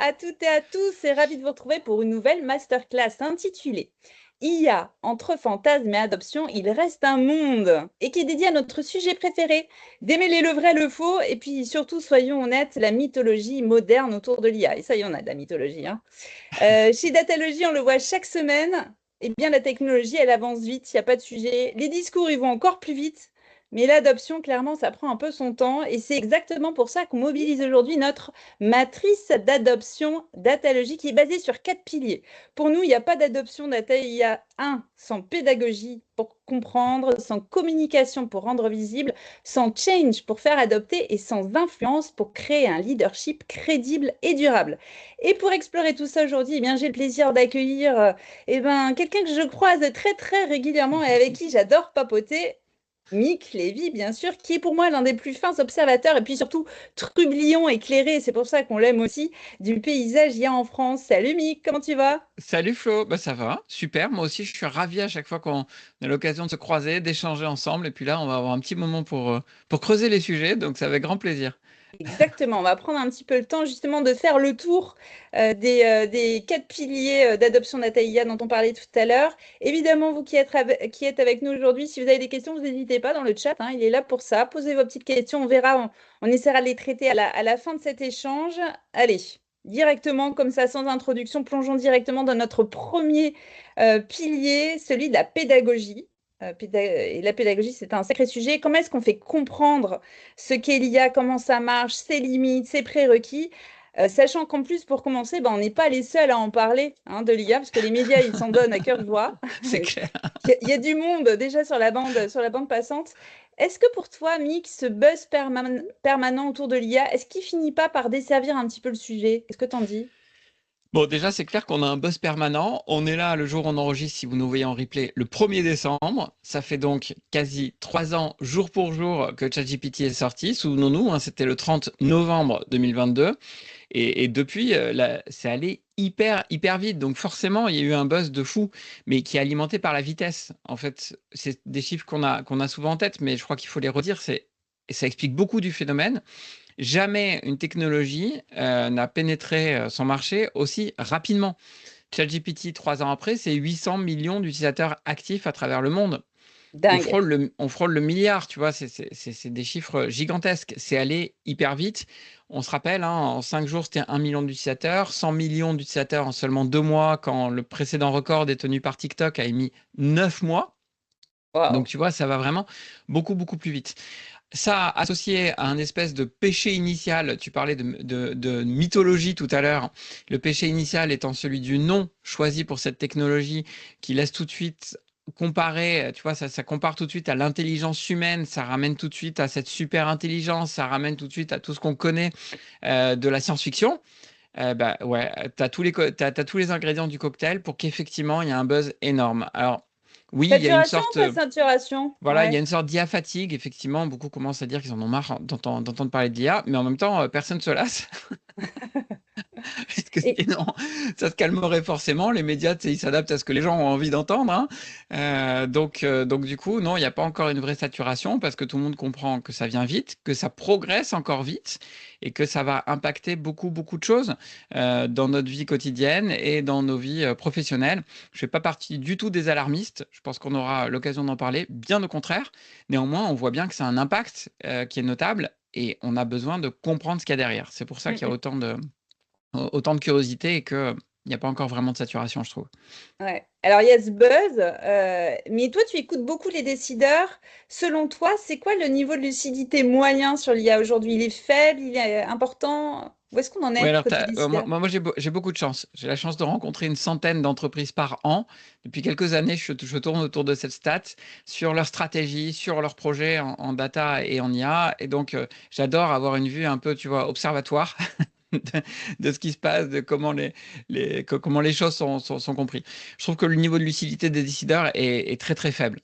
à toutes et à tous et ravi de vous retrouver pour une nouvelle masterclass intitulée IA, entre fantasmes et adoption, il reste un monde et qui est dédié à notre sujet préféré, démêler le vrai, le faux et puis surtout, soyons honnêtes, la mythologie moderne autour de l'IA. Et ça y en a de la mythologie, hein. Chez Datalogy, on le voit chaque semaine, eh bien la technologie, elle avance vite, il n'y a pas de sujet. Les discours, ils vont encore plus vite. Mais l'adoption, clairement, ça prend un peu son temps. Et c'est exactement pour ça qu'on mobilise aujourd'hui notre matrice d'adoption Datalogy qui est basée sur 4 piliers. Pour nous, il n'y a pas d'adoption data. Il y a un sans pédagogie pour comprendre, sans communication pour rendre visible, sans change pour faire adopter et sans influence pour créer un leadership crédible et durable. Et pour explorer tout ça aujourd'hui, eh bien, j'ai le plaisir d'accueillir quelqu'un que je croise très très régulièrement et avec qui j'adore papoter. Mick Lévy, bien sûr, qui est pour moi l'un des plus fins observateurs et puis surtout trublion éclairé, c'est pour ça qu'on l'aime aussi, du paysage IA en France. Salut Mick, comment tu vas? Salut Flo, bah ça va, super. Moi aussi, je suis ravi à chaque fois qu'on a l'occasion de se croiser, d'échanger ensemble. Et puis là, on va avoir un petit moment pour creuser les sujets, donc c'est avec grand plaisir. Exactement, on va prendre un petit peu le temps justement de faire le tour des 4 piliers d'adoption data IA dont on parlait tout à l'heure. Évidemment, vous qui êtes avec nous aujourd'hui, si vous avez des questions, vous n'hésitez pas dans le chat, hein, il est là pour ça. Posez vos petites questions, on verra, on essaiera de les traiter à la fin de cet échange. Allez, directement, comme ça, sans introduction, plongeons directement dans notre premier pilier, celui de la pédagogie. Et la pédagogie, c'est un sacré sujet. Comment est-ce qu'on fait comprendre ce qu'est l'IA, comment ça marche, ses limites, ses prérequis, sachant qu'en plus, pour commencer, on n'est pas les seuls à en parler, hein, de l'IA, parce que les médias, ils s'en donnent à cœur joie. C'est clair. Il y a du monde déjà sur la bande passante. Est-ce que pour toi, Mick, ce buzz permanent autour de l'IA, est-ce qu'il finit pas par desservir un petit peu le sujet? Qu'est-ce que t'en dis? Bon, déjà, c'est clair qu'on a un buzz permanent. On est là le jour où on enregistre, si vous nous voyez en replay, le 1er décembre. Ça fait donc quasi 3 ans, jour pour jour, que ChatGPT est sorti. Souvenons-nous, hein, c'était le 30 novembre 2022. Et depuis, c'est allé hyper vite. Donc forcément, il y a eu un buzz de fou, mais qui est alimenté par la vitesse. En fait, c'est des chiffres qu'on a souvent en tête, mais je crois qu'il faut les redire. Et ça explique beaucoup du phénomène. Jamais une technologie n'a pénétré son marché aussi rapidement. ChatGPT, 3 ans après, c'est 800 millions d'utilisateurs actifs à travers le monde. Dingue. On frôle le milliard, tu vois, c'est des chiffres gigantesques. C'est allé hyper vite. On se rappelle, hein, en 5 jours, c'était 1 million d'utilisateurs, 100 millions d'utilisateurs en seulement 2 mois, quand le précédent record détenu par TikTok a mis 9 mois. Donc, Waouh. tu vois, ça va vraiment beaucoup plus vite. Ça, associé à un espèce de péché initial, tu parlais de mythologie tout à l'heure, le péché initial étant celui du nom choisi pour cette technologie qui laisse tout de suite comparer, tu vois, ça compare tout de suite à l'intelligence humaine, ça ramène tout de suite à cette super intelligence, ça ramène tout de suite à tout ce qu'on connaît de la science-fiction. Bah ouais, t'as tous les ingrédients du cocktail pour qu'effectivement il y a un buzz énorme. Alors oui, il y a une Saturation sorte, ou pas saturation? voilà, il y a Ouais. une sorte d'IA fatigue, effectivement. Beaucoup commencent à dire qu'ils en ont marre d'entendre parler d'IA, mais en même temps, personne ne se lasse. Parce que Et, sinon, ça se calmerait forcément. Les médias, tu sais, ils s'adaptent à ce que les gens ont envie d'entendre, hein. Donc, du coup, non, il n'y a pas encore une vraie saturation parce que tout le monde comprend que ça vient vite, que ça progresse encore vite et que ça va impacter beaucoup de choses dans notre vie quotidienne et dans nos vies professionnelles. Je ne fais pas partie du tout des alarmistes. Je pense qu'on aura l'occasion d'en parler, bien au contraire. Néanmoins, on voit bien que c'est un impact qui est notable et on a besoin de comprendre ce qu'il y a derrière. C'est pour ça Mm, qu'il y a mm. autant de curiosité et qu'il n'y a pas encore vraiment de saturation, je trouve. Ouais. Alors, il y a ce buzz, mais toi, tu écoutes beaucoup les décideurs. Selon toi, c'est quoi le niveau de lucidité moyen sur l'IA aujourd'hui? Il est faible, il est important? Où est-ce qu'on en Oui, est alors côté décideur? j'ai beaucoup de chance. J'ai la chance de rencontrer une centaine d'entreprises par an. Depuis quelques années, je tourne autour de cette stat sur leur stratégie, sur leurs projets en data et en IA. Et donc, j'adore avoir une vue un peu, tu vois, observatoire de, de ce qui se passe, de comment les choses sont comprises. Je trouve que le niveau de lucidité des décideurs est très faible.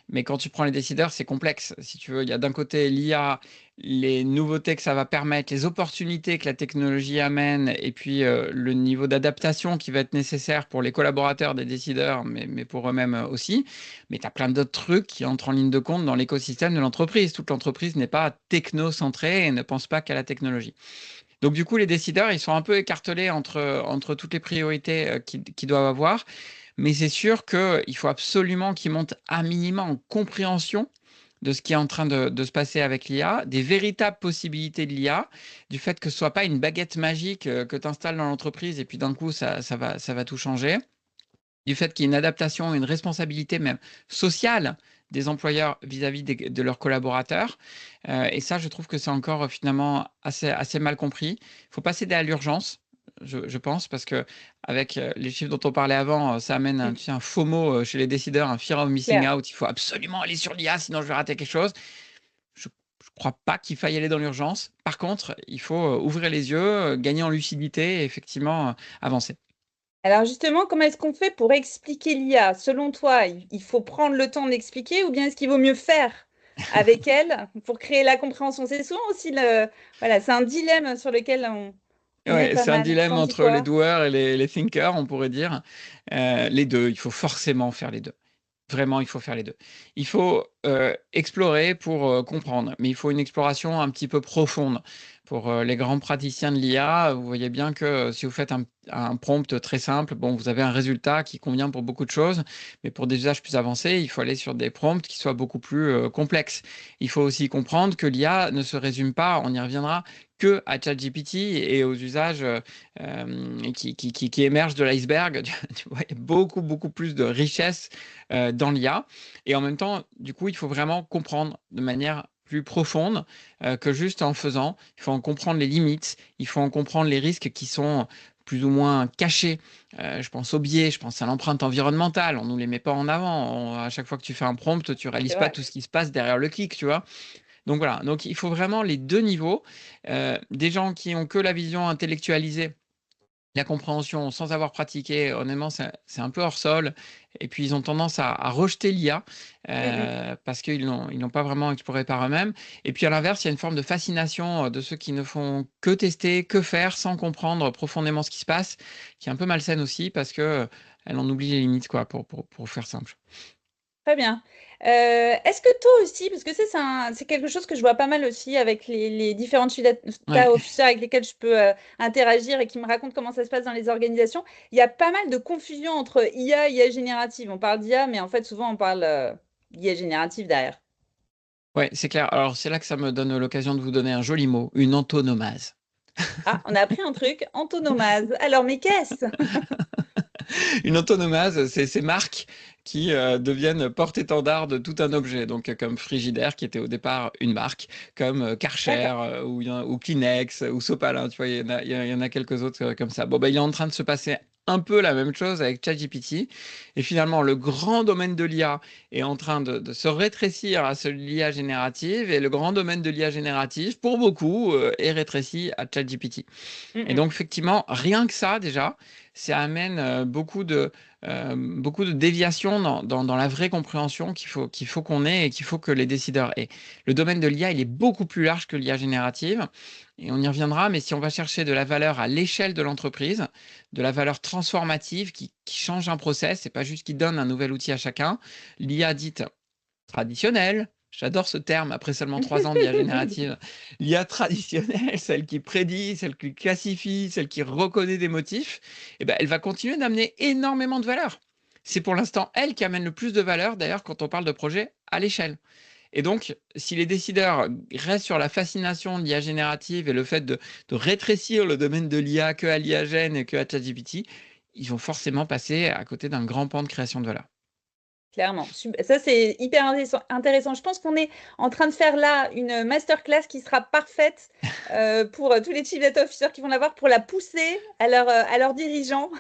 Mais quand tu prends les décideurs, c'est complexe. Si tu veux, il y a d'un côté l'IA, les nouveautés que ça va permettre, les opportunités que la technologie amène, et puis le niveau d'adaptation qui va être nécessaire pour les collaborateurs des décideurs, mais pour eux-mêmes aussi. Mais tu as plein d'autres trucs qui entrent en ligne de compte dans l'écosystème de l'entreprise. Toute l'entreprise n'est pas techno-centrée et ne pense pas qu'à la technologie. Donc, du coup, les décideurs, ils sont un peu écartelés entre toutes les priorités qu'ils doivent avoir. Mais c'est sûr qu'il faut absolument qu'ils montent à minima en compréhension de ce qui est en train de se passer avec l'IA, des véritables possibilités de l'IA, du fait que ce ne soit pas une baguette magique que tu installes dans l'entreprise et puis d'un coup, ça va tout changer, du fait qu'il y ait une adaptation, une responsabilité même sociale des employeurs vis-à-vis de leurs collaborateurs. Et ça, je trouve que c'est encore finalement assez mal compris. Il faut pas céder à l'urgence, je pense, parce que avec les chiffres dont on parlait avant, ça amène Mm. tu sais, un FOMO chez les décideurs, un fear of missing Claire. out. Il faut absolument aller sur l'IA, sinon je vais rater quelque chose. Je ne crois pas qu'il faille aller dans l'urgence. Par contre, il faut ouvrir les yeux, gagner en lucidité et effectivement avancer. Alors justement, comment est-ce qu'on fait pour expliquer l'IA? Selon toi, il faut prendre le temps d'expliquer ou bien est-ce qu'il vaut mieux faire avec elle pour créer la compréhension? C'est souvent aussi voilà, c'est un dilemme sur lequel on est Ouais, pas c'est un mal. dilemme T'en dis entre les quoi? doueurs et les thinkers, on pourrait dire. Les deux, il faut forcément faire les deux. Vraiment, il faut faire les 2. Il faut, explorer pour, comprendre, mais il faut une exploration un petit peu profonde. Pour, les grands praticiens de l'IA, vous voyez bien que, si vous faites un prompt très simple, bon, vous avez un résultat qui convient pour beaucoup de choses, mais pour des usages plus avancés, il faut aller sur des prompts qui soient beaucoup plus, complexes. Il faut aussi comprendre que l'IA ne se résume pas, on y reviendra, que à ChatGPT et aux usages, qui émergent de l'iceberg. Tu vois? Il y a beaucoup, beaucoup plus de richesse dans l'IA. Et en même temps, du coup, il faut vraiment comprendre de manière plus profonde que juste en faisant. Il faut en comprendre les limites, il faut en comprendre les risques qui sont plus ou moins cachés. Je pense aux biais, je pense à l'empreinte environnementale. On ne nous les met pas en avant. À chaque fois que tu fais un prompt, tu C'est réalises pas vrai. tout ce qui se passe derrière le clic, tu vois. Donc voilà, donc il faut vraiment les deux niveaux. Des gens qui ont que la vision intellectualisée, la compréhension sans avoir pratiqué, honnêtement, c'est un peu hors sol. Et puis, ils ont tendance à rejeter l'IA Mm, mm. parce qu'ils l'ont pas vraiment exploré par eux-mêmes. Et puis, à l'inverse, il y a une forme de fascination de ceux qui ne font que tester, que faire, sans comprendre profondément ce qui se passe, qui est un peu malsaine aussi parce que elle en oublie les limites, quoi, pour faire simple. Très bien. Est-ce que toi aussi, parce que c'est quelque chose que je vois pas mal aussi avec les différents chief Ouais. data officers avec lesquels je peux interagir et qui me racontent comment ça se passe dans les organisations, il y a pas mal de confusion entre IA et IA générative. On parle d'IA, mais en fait, souvent, on parle IA générative derrière. Ouais, c'est clair. Alors, c'est là que ça me donne l'occasion de vous donner un joli mot, une antonomase. Ah, on a appris un truc, antonomase. Alors, mais qu'est-ce? Une antonomase, c'est ces marques qui deviennent porte-étendard de tout un objet. Donc, comme Frigidaire, qui était au départ une marque, comme Karcher, D'accord. ou Kleenex, ou Sopalin, tu vois, il y en a quelques autres comme ça. Bon, ben, il est en train de se passer un peu la même chose avec ChatGPT. Et finalement, le grand domaine de l'IA est en train de se rétrécir à celui de l'IA générative. Et le grand domaine de l'IA générative, pour beaucoup, est rétréci à ChatGPT. Mm, Et mm. donc, effectivement, rien que ça, déjà, ça amène beaucoup de déviations dans la vraie compréhension qu'il faut qu'on ait et qu'il faut que les décideurs aient. Le domaine de l'IA, il est beaucoup plus large que l'IA générative. Et on y reviendra, mais si on va chercher de la valeur à l'échelle de l'entreprise, de la valeur transformative qui change un process, c'est pas juste qui donne un nouvel outil à chacun, l'IA dite traditionnelle, j'adore ce terme après seulement 3 ans d'IA générative, l'IA traditionnelle, celle qui prédit, celle qui classifie, celle qui reconnaît des motifs, eh ben, elle va continuer d'amener énormément de valeur. C'est pour l'instant elle qui amène le plus de valeur, d'ailleurs, quand on parle de projet à l'échelle. Et donc, si les décideurs restent sur la fascination de l'IA générative et le fait de rétrécir le domaine de l'IA que à l'IA gène et que à ChatGPT, ils vont forcément passer à côté d'un grand pan de création de valeur. Clairement. Ça, c'est hyper intéressant. Je pense qu'on est en train de faire là une masterclass qui sera parfaite pour tous les chief data officers qui vont l'avoir pour la pousser à leurs dirigeants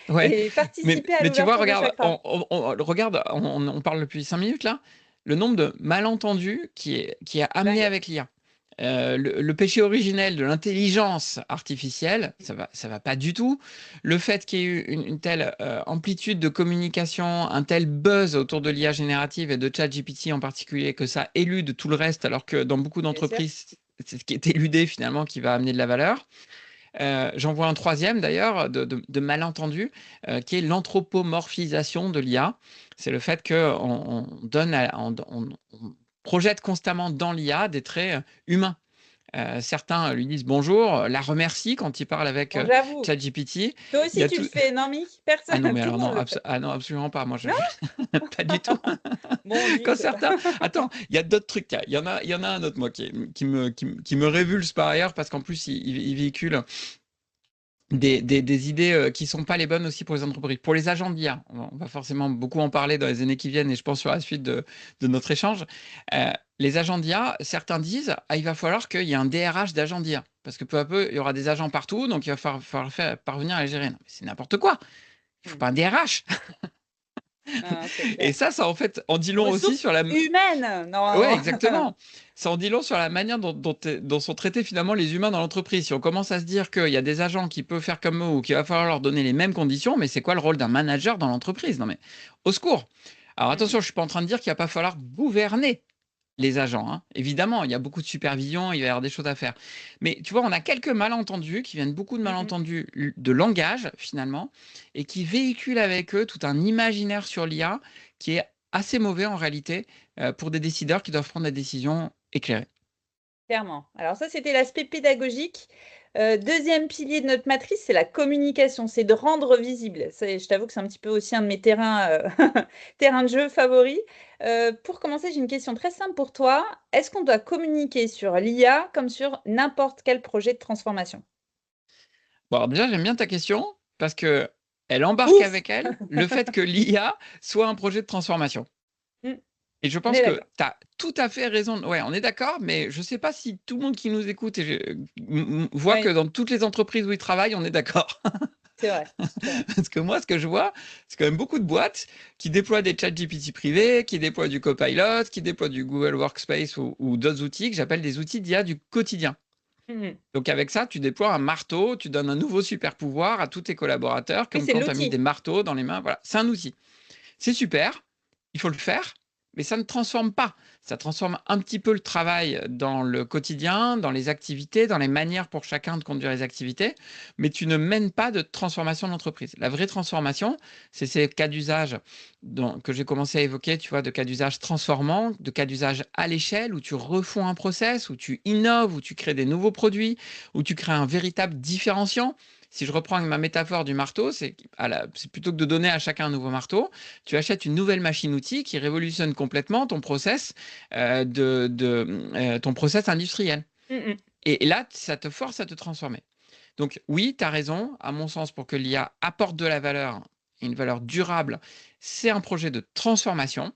Ouais, et participer à mais tu vois, l'ouverture de regarde, chakras. on parle depuis 5 minutes là, le nombre de malentendus qui est amené Dingue. avec l'IA. Le péché originel de l'intelligence artificielle, ça va pas du tout. Le fait qu'il y ait eu une telle amplitude de communication, un tel buzz autour de l'IA générative et de ChatGPT en particulier, que ça élude tout le reste, alors que dans beaucoup Bien sûr. d'entreprises, c'est ce qui est éludé finalement qui va amener de la valeur. J'en vois un troisième d'ailleurs de malentendu qui est l'anthropomorphisation de l'IA. C'est le fait qu'on on projette constamment dans l'IA des traits humains. Certains lui disent bonjour, la remercient quand il parle avec Bon, j'avoue. ChatGPT. Toi Il y aussi, a tu le tout. fais, non, Mick? Ah non, Personne, mais tout le alors non, monde le fait. ah non, absolument pas. Moi, Non? pas du tout. Bon, Quand zut. certains. Attends, il y a d'autres trucs. Il y en a un autre, moi, qui me révulse par ailleurs, parce qu'en plus, il véhicule des idées qui sont pas les bonnes aussi pour les entreprises. Pour les agents d'IA, on va forcément beaucoup en parler dans les années qui viennent, et je pense sur la suite de notre échange. Les agents d'IA, certains disent, ah, il va falloir qu'il y ait un DRH d'agents d'IA, parce que peu à peu, il y aura des agents partout, donc il va falloir faire parvenir à les gérer. Non, mais c'est n'importe quoi. Il faut Mmh. pas un DRH. Non, c'est Et clair. ça en fait, en dit long aussi Ressources sur la. humaines, Ouais, normalement. exactement. Ça en dit long sur la manière dont sont traités finalement les humains dans l'entreprise. Si on commence à se dire qu'il y a des agents qui peuvent faire comme eux, ou qu'il va falloir leur donner les mêmes conditions, mais c'est quoi le rôle d'un manager dans l'entreprise? Non mais, au secours. Alors Mmh. attention, je suis pas en train de dire qu'il va pas falloir gouverner les agents, hein. Évidemment, il y a beaucoup de supervision, il va y avoir des choses à faire. Mais tu vois, on a quelques malentendus qui viennent, beaucoup de Mmh mh. malentendus de langage finalement, et qui véhiculent avec eux tout un imaginaire sur l'IA qui est assez mauvais en réalité, pour des décideurs qui doivent prendre des décisions éclairées. Clairement. Alors ça, c'était l'aspect pédagogique. 2e pilier de notre matrice, c'est la communication, c'est de rendre visible. C'est je t'avoue que c'est un petit peu aussi un de mes terrains, terrains de jeu favoris. Pour commencer, j'ai une question très simple pour toi. Est-ce qu'on doit communiquer sur l'IA comme sur n'importe quel projet de transformation? Bon, alors déjà, j'aime bien ta question parce que elle embarque Ouf! avec elle le fait que l'IA soit un projet de transformation. Mmh, Et je on pense est que d'accord. tu as tout à fait raison. Ouais, on est d'accord, mais je ne sais pas si tout le monde qui nous écoute voit que Oui, dans toutes les entreprises où ils travaillent, on est d'accord. c'est vrai, c'est vrai. Parce que moi, ce que je vois, c'est quand même beaucoup de boîtes qui déploient des chats GPT privés, qui déploient du Copilot, qui déploient du Google Workspace ou d'autres outils que j'appelle des outils d'IA du quotidien. Mmh mh. Donc avec ça, tu déploies un marteau, tu donnes un nouveau super pouvoir à tous tes collaborateurs, Oui, comme c'est quand tu as mis des l'outil. marteaux dans les mains. Voilà, c'est un outil. C'est super, il faut le faire, mais ça ne transforme pas. Ça transforme un petit peu le travail dans le quotidien, dans les activités, dans les manières pour chacun de conduire les activités, mais tu ne mènes pas de transformation de l'entreprise. La vraie transformation, c'est ces cas d'usage que j'ai commencé à évoquer, tu vois, de cas d'usage transformants, de cas d'usage à l'échelle, où tu refonds un process, où tu innoves, où tu crées des nouveaux produits, où tu crées un véritable différenciant. Si je reprends ma métaphore du marteau, c'est plutôt que de donner à chacun un nouveau marteau, tu achètes une nouvelle machine-outil qui révolutionne complètement ton process industriel. Mmh mh. Et là, ça te force à te transformer. Donc oui, tu as raison, à mon sens, pour que l'IA apporte de la valeur, une valeur durable, c'est un projet de transformation.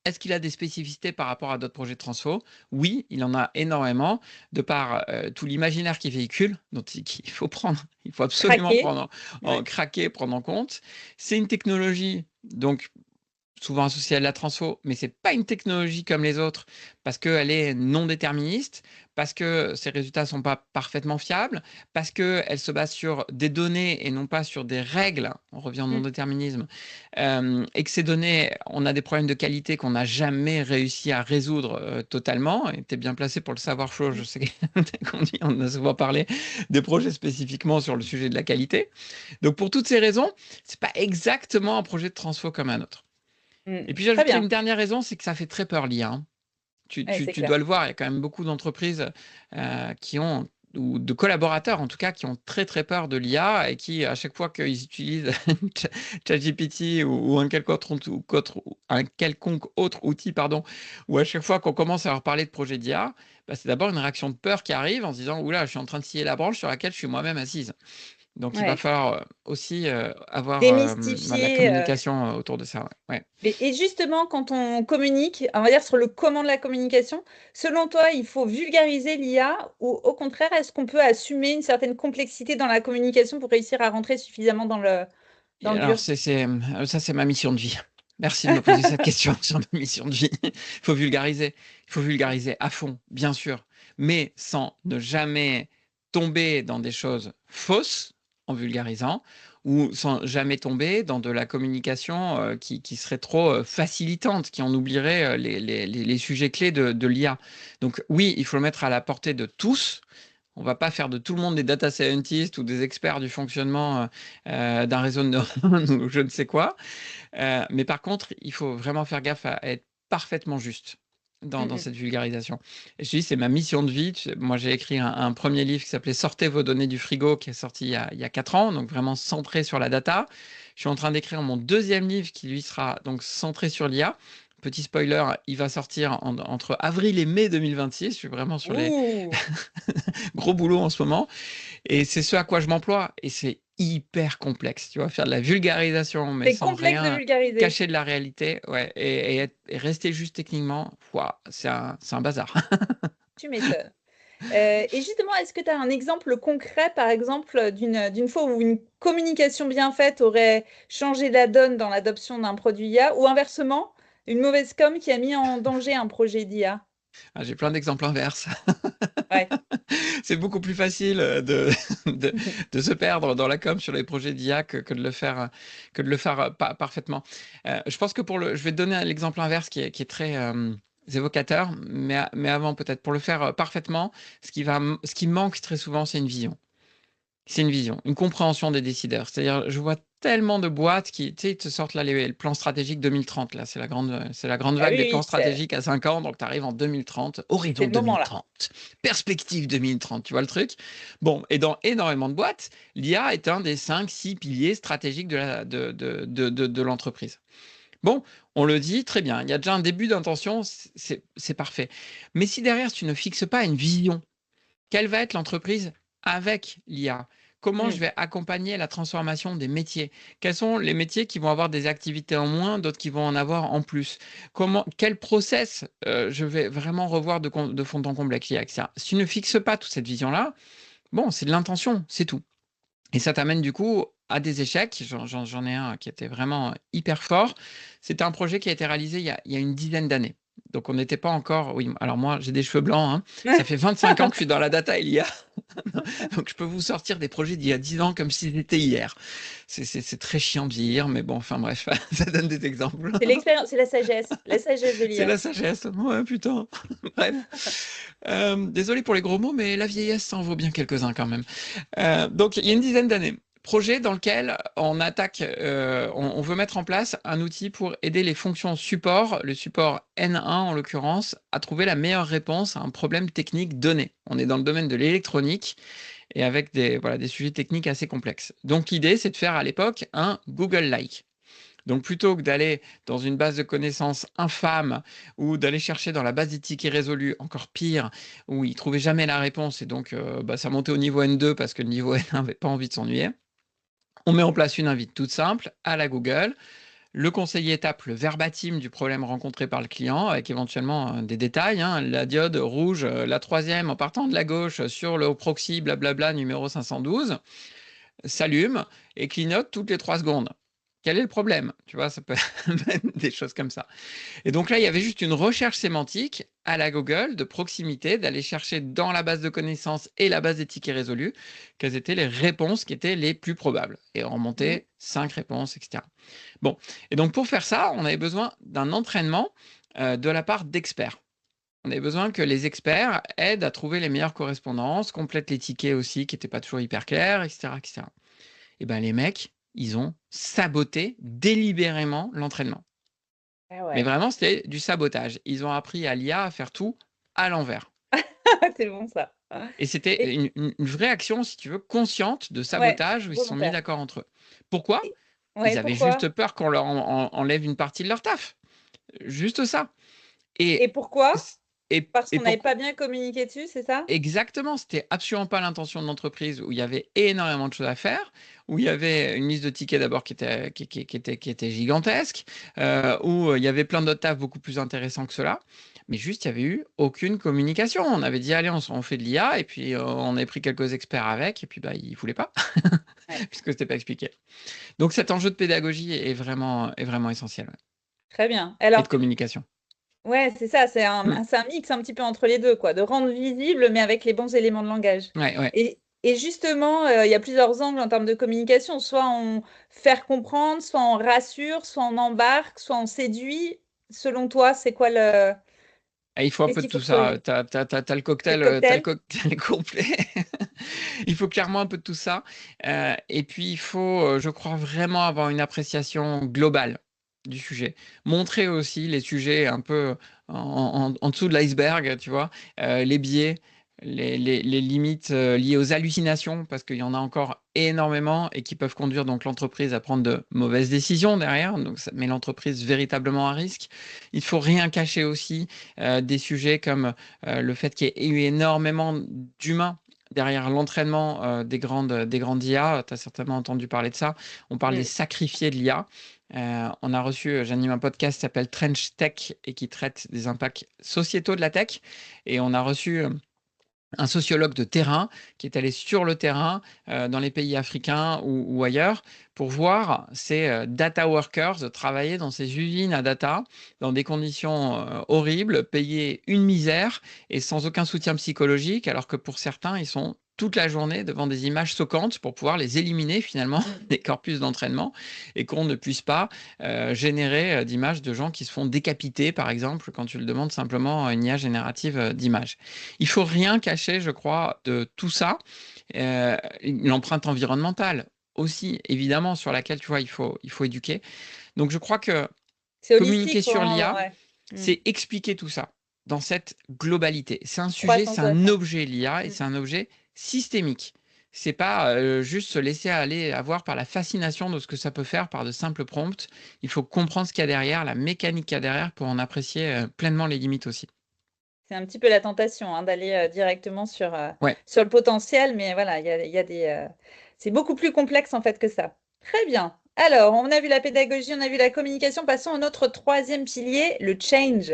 Est-ce qu'il a des spécificités par rapport à d'autres projets de transfo? Oui, il en a énormément, de par tout l'imaginaire qu'il véhicule, dont qu'il faut prendre, il faut absolument Craquer. prendre Ouais. craquer, prendre en compte. C'est une technologie, donc souvent associée à de la transfo, mais c'est pas une technologie comme les autres, parce qu'elle est non déterministe, parce que ses résultats sont pas parfaitement fiables, parce qu'elle se base sur des données et non pas sur des règles. On revient au Mmh. non-déterminisme. Et que ces données, on a des problèmes de qualité qu'on n'a jamais réussi à résoudre totalement. Et tu es bien placé pour le savoir chaud. Je Mmh. sais on a souvent parlé des projets spécifiquement sur le sujet de la qualité. Donc pour toutes ces raisons, c'est pas exactement un projet de transfo comme un autre. Et Mmh. puis Très j'ajouterais bien. une dernière raison, c'est que ça fait très peur l'IA, hein. Tu Ouais, tu c'est tu clair. dois le voir, il y a quand même beaucoup d'entreprises, qui ont, ou de collaborateurs en tout cas, qui ont très, très peur de l'IA, et qui, à chaque fois qu'ils utilisent ChatGPT ou un quelconque autre outil, pardon, ou à chaque fois qu'on commence à leur parler de projet d'IA, bah, c'est d'abord une réaction de peur qui arrive en se disant: «Ouh là, je suis en train de scier la branche sur laquelle je suis moi-même assise». Donc il va Ouais. falloir, aussi, avoir, bah, de la Démystifier, communication, autour de ça, ouais. Ouais. et justement, quand on communique, on va dire sur le comment de la communication, selon toi, il faut vulgariser l'IA ou au contraire, est-ce qu'on peut assumer une certaine complexité dans la communication pour réussir à rentrer suffisamment Et dans le alors dur? ça c'est ma mission de vie. Merci de me poser cette question sur ma mission de vie. Il faut vulgariser, il faut vulgariser à fond, bien sûr, mais sans ne jamais tomber dans des choses fausses en vulgarisant, ou sans jamais tomber dans de la communication, qui serait trop, facilitante, qui en oublierait, les sujets clés de l'IA. Donc oui, il faut le mettre à la portée de tous. On va pas faire de tout le monde des data scientists ou des experts du fonctionnement, d'un réseau de neurones ou je ne sais quoi. Mais par contre, il faut vraiment faire gaffe à être parfaitement juste. dans Mm, cette vulgarisation. Et je dis, c'est ma mission de vie. Moi, j'ai écrit un premier livre qui s'appelait Sortez vos données du frigo, qui est sorti il y a 4 ans, donc vraiment centré sur la data. Je suis en train d'écrire mon deuxième livre qui, lui, sera donc centré sur l'IA. Petit spoiler, il va sortir entre avril et mai 2026. Je suis vraiment sur les Ouh, gros boulots en ce moment. Et c'est ce à quoi je m'emploie. Et c'est hyper complexe. Tu vois, faire de la vulgarisation, mais c'est sans complexe de rien vulgariser. cacher de la réalité. Ouais, et rester juste techniquement, ouah, c'est un bazar. Tu m'étonnes. Et justement, est-ce que tu as un exemple concret, par exemple, d'une fois où une communication bien faite aurait changé la donne dans l'adoption d'un produit IA, ou inversement, une mauvaise com qui a mis en danger un projet d'IA? Ah, j'ai plein d'exemples inverses. Ouais. C'est beaucoup plus facile de, de se perdre dans la com sur les projets d'IA que de le faire, parfaitement. Je pense que je vais te donner l'exemple inverse qui est très évocateur, mais avant peut-être, pour le faire parfaitement, ce qui manque très souvent, c'est une vision. C'est une vision, une compréhension des décideurs. C'est-à-dire, je vois tellement de boîtes qui, tu sais, ils te sortent là le plan stratégique 2030. Là, c'est la grande Ah vague oui, des oui, plans stratégiques à 5 ans. Donc, tu arrives en 2030, c'est horizon le moment là. 2030, perspective 2030. Tu vois le truc? Bon, et dans énormément de boîtes, l'IA est un des 5, 6 piliers stratégiques de l'entreprise. Bon, on le dit, très bien. Il y a déjà un début d'intention, c'est parfait. Mais si derrière, tu ne fixes pas une vision, quelle va être l'entreprise avec l'IA? Comment je Hmm. vais accompagner la transformation des métiers? Quels sont les métiers qui vont avoir des activités en moins, d'autres qui vont en avoir en plus? Quel process je vais vraiment revoir de fond en comble avec l'IA, etc. Si tu ne fixes pas toute cette vision-là, bon, c'est de l'intention, c'est tout. Et ça t'amène du coup à des échecs. J'en ai un qui était vraiment hyper fort. C'était un projet qui a été réalisé il y a une dizaine d'années. Donc on n'était pas encore. Oui, alors moi j'ai des cheveux blancs, hein. Ça fait 25 ans que je suis dans la data et l'IA. Donc je peux vous sortir des projets d'il y a 10 ans comme si c'était hier. C'est très chiant de vieillir, mais bon, enfin bref, ça donne des exemples. C'est l'expérience, c'est la sagesse de C'est l'IA. la sagesse. Ouais, putain. Bref. Désolé pour les gros mots, mais la vieillesse, ça en vaut bien quelques-uns quand même. Donc, il y a une dizaine d'années, projet dans lequel on attaque, on veut mettre en place un outil pour aider les fonctions support, le support N1 en l'occurrence, à trouver la meilleure réponse à un problème technique donné. On est dans le domaine de l'électronique et avec voilà, des sujets techniques assez complexes. Donc, l'idée, c'est de faire à l'époque un Google-like. Donc plutôt que d'aller dans une base de connaissances infâme ou d'aller chercher dans la base des tickets résolus, encore pire, où ils trouvaient jamais la réponse et donc ça montait au niveau N2 parce que le niveau N1 n'avait pas envie de s'ennuyer, on met en place une invite toute simple à la Google. Le conseiller tape le verbatim du problème rencontré par le client avec éventuellement des détails, hein, la diode rouge, la troisième en partant de la gauche sur le proxy blablabla numéro 512 s'allume et clignote toutes les 3 secondes. Quel est le problème? Tu vois, ça peut être des choses comme ça. Et donc là, il y avait juste une recherche sémantique à la Google de proximité, d'aller chercher dans la base de connaissances et la base des tickets résolus, quelles étaient les réponses qui étaient les plus probables. Et on Mhm. remontait 5 réponses, etc. Bon, et donc pour faire ça, on avait besoin d'un entraînement de la part d'experts. On avait besoin que les experts aident à trouver les meilleures correspondances, complètent les tickets aussi qui n'étaient pas toujours hyper clairs, etc., etc. Et ben les mecs, ils ont saboté délibérément l'entraînement. Ah Mais ouais, vraiment, c'était du sabotage. Ils ont appris à l'IA à faire tout à l'envers. c'est bon ça. Et c'était Et une vraie action, si tu veux, consciente de ouais, sabotage où ils se sont mis volontaire. d'accord entre eux. Pourquoi? Et- ouais, Ils avaient juste pourquoi? peur qu'on leur enlève une partie de leur taf. Juste ça. Et Et, pourquoi? Parce et qu'on n'avait pourquoi? pas bien communiqué dessus, c'est ça? Exactement, c'était absolument pas l'intention de l'entreprise où il y avait énormément de choses à faire, où il y avait une liste de tickets d'abord qui était gigantesque, où il y avait plein d'autres tafs beaucoup plus intéressants que cela, mais juste il y avait eu aucune communication. On avait dit allez, on fait de l'IA et puis on avait pris quelques experts avec et puis bah ils voulaient pas Ouais, puisque c'était pas expliqué. Donc cet enjeu de pédagogie est vraiment essentiel, ouais. très bien. Et de Alors, communication. ouais, c'est ça, Mm. c'est un mix un petit peu entre les deux, quoi, de rendre visible, mais avec les bons éléments de langage. Ouais, ouais. Et justement, il y a plusieurs angles en termes de communication. Soit on faire comprendre, soit on rassure, soit on embarque, soit on séduit. Selon toi, c'est quoi le... Et il faut un Qu'est-ce peu de qu'il faut tout creuser? ça. T'as C'est le t'as le cocktail? cocktail complet. Il faut clairement un peu de tout ça. Et puis, il faut, je crois, vraiment avoir une appréciation globale. du sujet. Montrer aussi les sujets un peu en dessous de l'iceberg, tu vois, les biais, les limites liées aux hallucinations, parce qu'il y en a encore énormément et qui peuvent conduire donc l'entreprise à prendre de mauvaises décisions derrière, donc ça met l'entreprise véritablement à risque. Il faut rien cacher aussi des sujets comme le fait qu'il y ait eu énormément d'humains derrière l'entraînement des grandes IA. Tu as certainement entendu parler de ça. On parle des Mm. sacrifiés de l'IA. On a reçu, j'anime un podcast qui s'appelle Trench Tech et qui traite des impacts sociétaux de la tech. Et on a reçu un sociologue de terrain qui est allé sur le terrain dans les pays africains ou ailleurs pour voir ces data workers travailler dans ces usines à data dans des conditions horribles, payés une misère et sans aucun soutien psychologique, alors que pour certains, ils sont toute la journée devant des images choquantes pour pouvoir les éliminer finalement des corpus d'entraînement et qu'on ne puisse pas générer d'images de gens qui se font décapiter, par exemple, quand tu le demandes simplement à une IA générative d'images. Il faut rien cacher, je crois, de tout ça. L'empreinte environnementale aussi, évidemment, sur laquelle, tu vois, il faut éduquer. Donc, je crois que C'est communiquer holistique, sur quoi. l'IA, Ouais. c'est expliquer tout ça dans cette globalité. C'est un sujet, Croissance c'est de la un science. objet, l'IA, et c'est un objet systémique. C'est pas juste se laisser aller avoir par la fascination de ce que ça peut faire par de simples prompts. Il faut comprendre ce qu'il y a derrière, la mécanique qu'il y a derrière pour en apprécier pleinement les limites aussi. C'est un petit peu la tentation hein, d'aller directement Ouais. sur le potentiel, mais voilà, il y a des, c'est beaucoup plus complexe en fait que ça. Très bien. Alors, on a vu la pédagogie, on a vu la communication. Passons à notre troisième pilier, le change.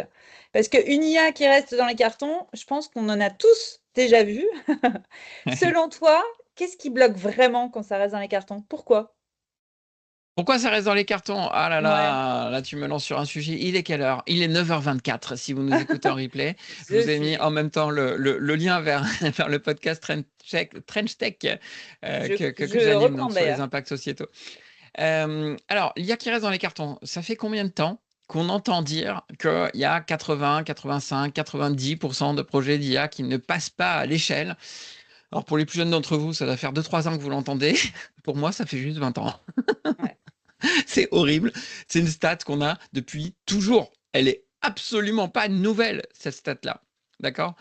Parce qu'une IA qui reste dans les cartons, je pense qu'on en a tous déjà vu. Selon toi, qu'est-ce qui bloque vraiment quand ça reste dans les cartons? Pourquoi? Pourquoi ça reste dans les cartons? Ah là Ouais, là, là tu me lances sur un sujet. Il est quelle heure? Il est 9h24 si vous nous écoutez en replay. Je the vous ai mis en sujet. même temps le lien vers, vers le podcast Trench Tech que Je j'anime reprends donc sur les d'ailleurs. impacts sociétaux. Alors, l'IA qui reste dans les cartons, ça fait combien de temps qu'on entend dire qu'il y a 80, 85, 90% de projets d'IA qui ne passent pas à l'échelle? Alors pour les plus jeunes d'entre vous, ça doit faire 2-3 ans que vous l'entendez. Pour moi, ça fait juste 20 ans. Ouais. C'est horrible. C'est une stat qu'on a depuis toujours. Elle est absolument pas nouvelle, cette stat-là. D'accord?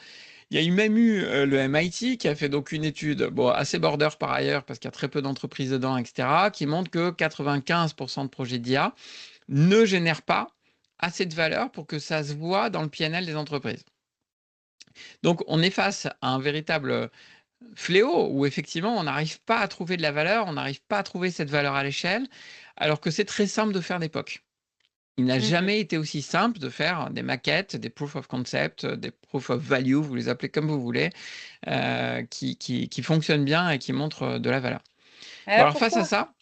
Il y a eu même eu le MIT qui a fait donc une étude, bon, assez border par ailleurs, parce qu'il y a très peu d'entreprises dedans, etc., qui montre que 95% de projets d'IA ne génèrent pas assez de valeur pour que ça se voit dans le PNL des entreprises. Donc, on est face à un véritable fléau où effectivement, on n'arrive pas à trouver de la valeur, on n'arrive pas à trouver cette valeur à l'échelle, alors que c'est très simple de faire des POC. Il n'a Mhm. jamais été aussi simple de faire des maquettes, des proof of concept, des proof of value, vous les appelez comme vous voulez, qui fonctionnent bien et qui montrent de la valeur. Bon, Alors alors face à pourquoi? ça,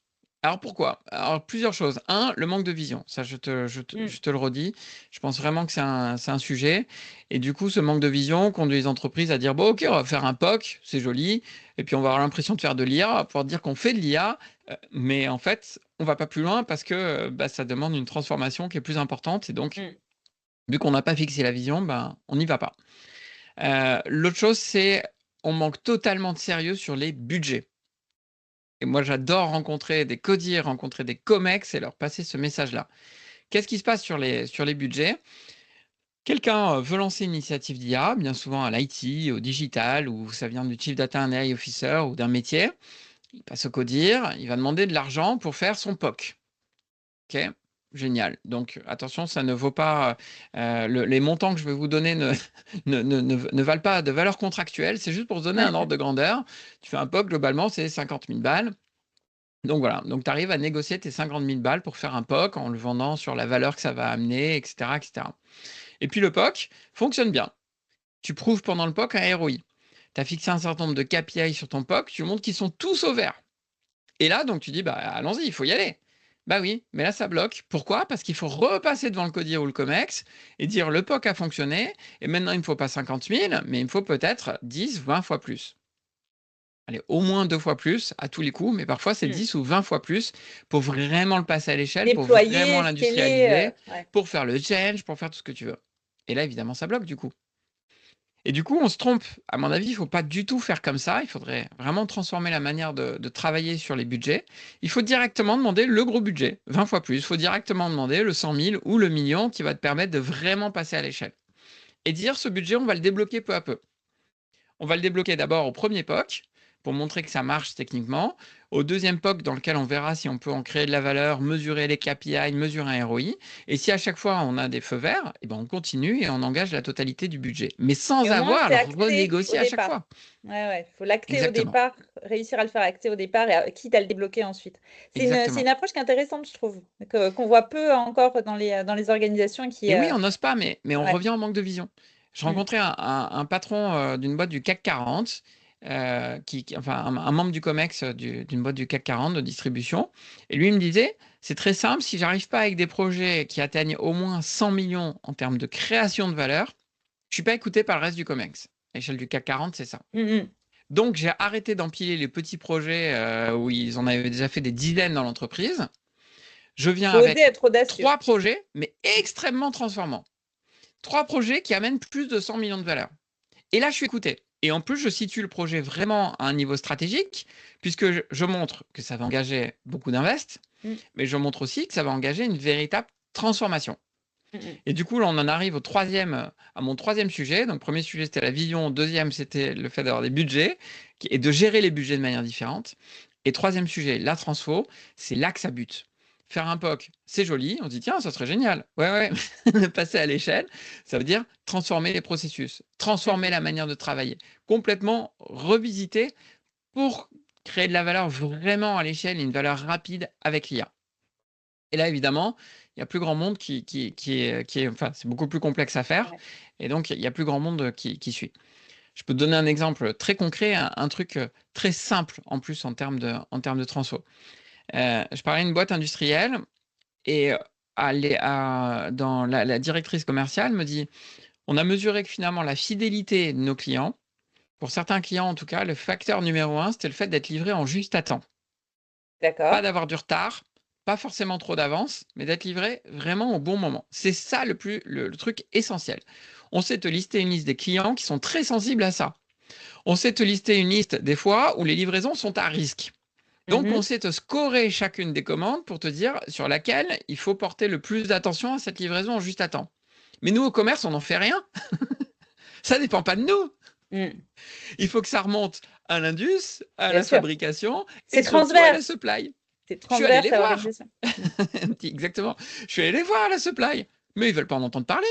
alors pourquoi? Alors plusieurs choses. Un, le manque de vision. Ça, Mm. je te le redis. Je pense vraiment que c'est un sujet. Et du coup, ce manque de vision conduit les entreprises à dire, bon, ok, on va faire un POC, c'est joli. Et puis, on va avoir l'impression de faire de l'IA, on va pouvoir dire qu'on fait de l'IA. Mais en fait, on va pas plus loin parce que bah, ça demande une transformation qui est plus importante. Et donc, Mm. vu qu'on n'a pas fixé la vision, ben, on n'y va pas. L'autre chose, c'est on manque totalement de sérieux sur les budgets. Et moi, j'adore rencontrer des codiers, rencontrer des comex et leur passer ce message-là. Qu'est-ce qui se passe sur les budgets? Quelqu'un veut lancer une initiative d'IA, bien souvent à l'IT, au digital, ou ça vient du Chief Data and AI Officer ou d'un métier. Il passe au codir, il va demander de l'argent pour faire son POC. OK, génial. Donc attention, ça ne vaut pas, les montants que je vais vous donner ne ne valent pas de valeur contractuelle. C'est juste pour se donner un ordre de grandeur. Tu fais un POC, globalement, c'est 50 000 balles. Donc voilà, donc tu arrives à négocier tes 50 000 balles pour faire un POC en le vendant sur la valeur que ça va amener, et cetera, et cetera. Et puis le POC fonctionne bien. Tu prouves pendant le POC un ROI. Tu as fixé un certain nombre de KPI sur ton POC, tu montres qu'ils sont tous au vert. Et là, donc tu dis, bah allons-y, il faut y aller. Bah oui, mais là ça bloque. Pourquoi? Parce qu'il faut repasser devant le CODIR ou le COMEX et dire le POC a fonctionné, et maintenant il ne me faut pas 50 000, mais il me faut peut-être 10, 20 fois plus. Allez, au moins 2 fois plus à tous les coups, mais parfois c'est Mm. 10 ou 20 fois plus pour vraiment le passer à l'échelle, pour vraiment Déployer, scaler, l'industrialiser, ouais. pour faire le change, pour faire tout ce que tu veux. Et là, évidemment, ça bloque du coup. Et du coup, on se trompe. À mon avis, il ne faut pas du tout faire comme ça. Il faudrait vraiment transformer la manière de travailler sur les budgets. Il faut directement demander le gros budget, 20 fois plus. Il faut directement demander le 100 000 ou le million qui va te permettre de vraiment passer à l'échelle. Et dire, ce budget, on va le débloquer peu à peu. On va le débloquer d'abord au premier POC pour montrer que ça marche techniquement. Au deuxième POC, dans lequel on verra si on peut en créer de la valeur, mesurer les KPI, mesurer un ROI. Et si à chaque fois on a des feux verts, eh ben on continue et on engage la totalité du budget. Mais Et sans au moins, avoir à c'est le acté au renégocier à chaque départ. fois. Ouais, ouais, il faut l'acter au Exactement. départ, réussir à le faire acter au départ et quitte à le débloquer ensuite. C'est Exactement. une approche qui est intéressante, je trouve, qu'on voit peu encore dans les organisations qui... Et oui, on n'ose pas, mais on ouais. revient au manque de vision. Je Mm. rencontrais un patron d'une boîte du CAC 40, enfin un membre du COMEX d'une boîte du CAC 40 de distribution, et lui il me disait, c'est très simple, si j'arrive pas avec des projets qui atteignent au moins 100 millions en termes de création de valeur, je suis pas écouté par le reste du COMEX. À l'échelle du CAC 40, c'est ça. Mm, Donc j'ai arrêté d'empiler les petits projets où ils en avaient déjà fait des dizaines dans l'entreprise. Je viens faut oser avec être audacieux. 3 projets, mais extrêmement transformants. 3 projets qui amènent plus de 100 millions de valeur. Et là, je suis écouté. Et en plus, je situe le projet vraiment à un niveau stratégique, puisque je montre que ça va engager beaucoup d'invest, Mm, mais je montre aussi que ça va engager une véritable transformation. mm. Et du coup, là, on en arrive à mon troisième sujet. Donc, premier sujet, c'était la vision. Deuxième, c'était le fait d'avoir des budgets et de gérer les budgets de manière différente. Et troisième sujet, la transfo, c'est là que ça bute. Faire un POC, c'est joli. On se dit, tiens, ça serait génial. Ouais, ouais. Passer à l'échelle, ça veut dire transformer les processus, transformer Mm. la manière de travailler, complètement revisiter pour créer de la valeur vraiment à l'échelle et une valeur rapide avec l'IA. Et là, évidemment, il y a plus grand monde enfin, c'est beaucoup plus complexe à faire. Ouais. Et donc, il y a plus grand monde qui suit. Je peux te donner un exemple très concret, un truc très simple en plus en termes de transfo. Je parlais à une boîte industrielle et dans la directrice commerciale me dit, on a mesuré que finalement la fidélité de nos clients, pour certains clients en tout cas, le facteur numéro 1, c'était le fait d'être livré en juste à temps. Pas D'accord. d'avoir du retard, pas forcément trop d'avance, mais d'être livré vraiment au bon moment. C'est ça le truc essentiel. On sait te lister une liste des clients qui sont très sensibles à ça. On sait te lister une liste des fois où les livraisons sont à risque. Donc, on Mhm. sait te scorer chacune des commandes pour te dire sur laquelle il faut porter le plus d'attention à cette livraison juste à temps. Mais nous, au commerce, on n'en fait rien. Ça ne dépend pas de nous. Mm. Il faut que ça remonte à l'indus, à Bien la sûr. fabrication C'est et surtout à la transverse. supply. C'est Je suis allé transverse les à voir. l'organisation. Mm. Exactement. Je suis allé les voir à la supply. Mais ils veulent pas en entendre parler.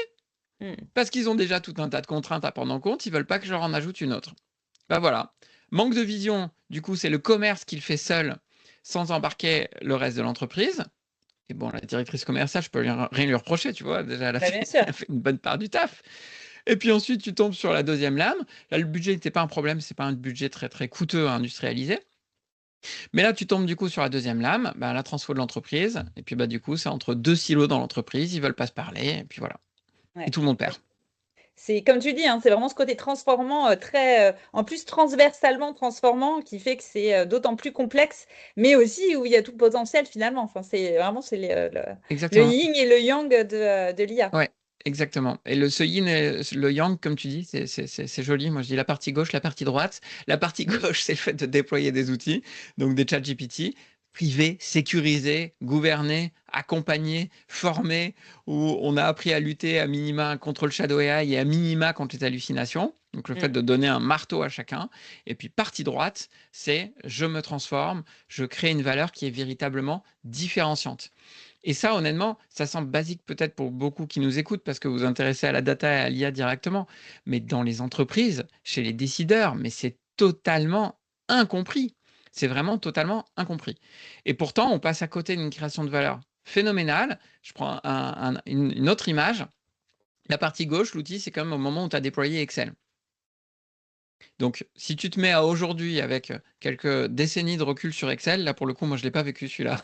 Mm. Parce qu'ils ont déjà tout un tas de contraintes à prendre en compte. Ils veulent pas que je leur en ajoute une autre. Ben voilà. Manque de vision. Du coup, c'est le commerce qui le fait seul sans embarquer le reste de l'entreprise. Et bon, la directrice commerciale, je peux rien lui reprocher, tu vois. Déjà, Bah, bien sûr. elle a fait une bonne part du taf. Et puis ensuite, tu tombes sur la deuxième lame. Là, le budget n'était pas un problème. C'est pas un budget très, très coûteux à industrialiser. Mais là, tu tombes du coup sur la deuxième lame, bah, la transfo de l'entreprise. Et puis, bah, du coup, c'est entre deux silos dans l'entreprise. Ils veulent pas se parler. Et puis voilà. Et Ouais. tout le monde perd. C'est comme tu dis, hein, c'est vraiment ce côté transformant, très, en plus transversalement transformant, qui fait que c'est d'autant plus complexe, mais aussi où il y a tout le potentiel finalement. Enfin, c'est vraiment le Exactement. yin et le yang de l'IA. Ouais, exactement. Et ce yin et le yang, comme tu dis, c'est joli. Moi, je dis la partie gauche, la partie droite. La partie gauche, c'est le fait de déployer des outils, donc des chat GPT, privés, sécurisés, gouvernés, accompagnés, formés, où on a appris à lutter à minima contre le shadow AI et à minima contre les hallucinations. Donc, le fait Mm. de donner un marteau à chacun. Et puis, partie droite, c'est je me transforme, je crée une valeur qui est véritablement différenciante. Et ça, honnêtement, ça semble basique peut-être pour beaucoup qui nous écoutent parce que vous vous intéressez à la data et à l'IA directement. Mais dans les entreprises, chez les décideurs, mais c'est totalement incompris. C'est vraiment totalement incompris. Et pourtant, on passe à côté d'une création de valeur phénoménale. Je prends une autre image. La partie gauche, l'outil, c'est quand même au moment où tu as déployé Excel. Donc, si tu te mets à aujourd'hui avec quelques décennies de recul sur Excel, là pour le coup, moi je ne l'ai pas vécu celui-là.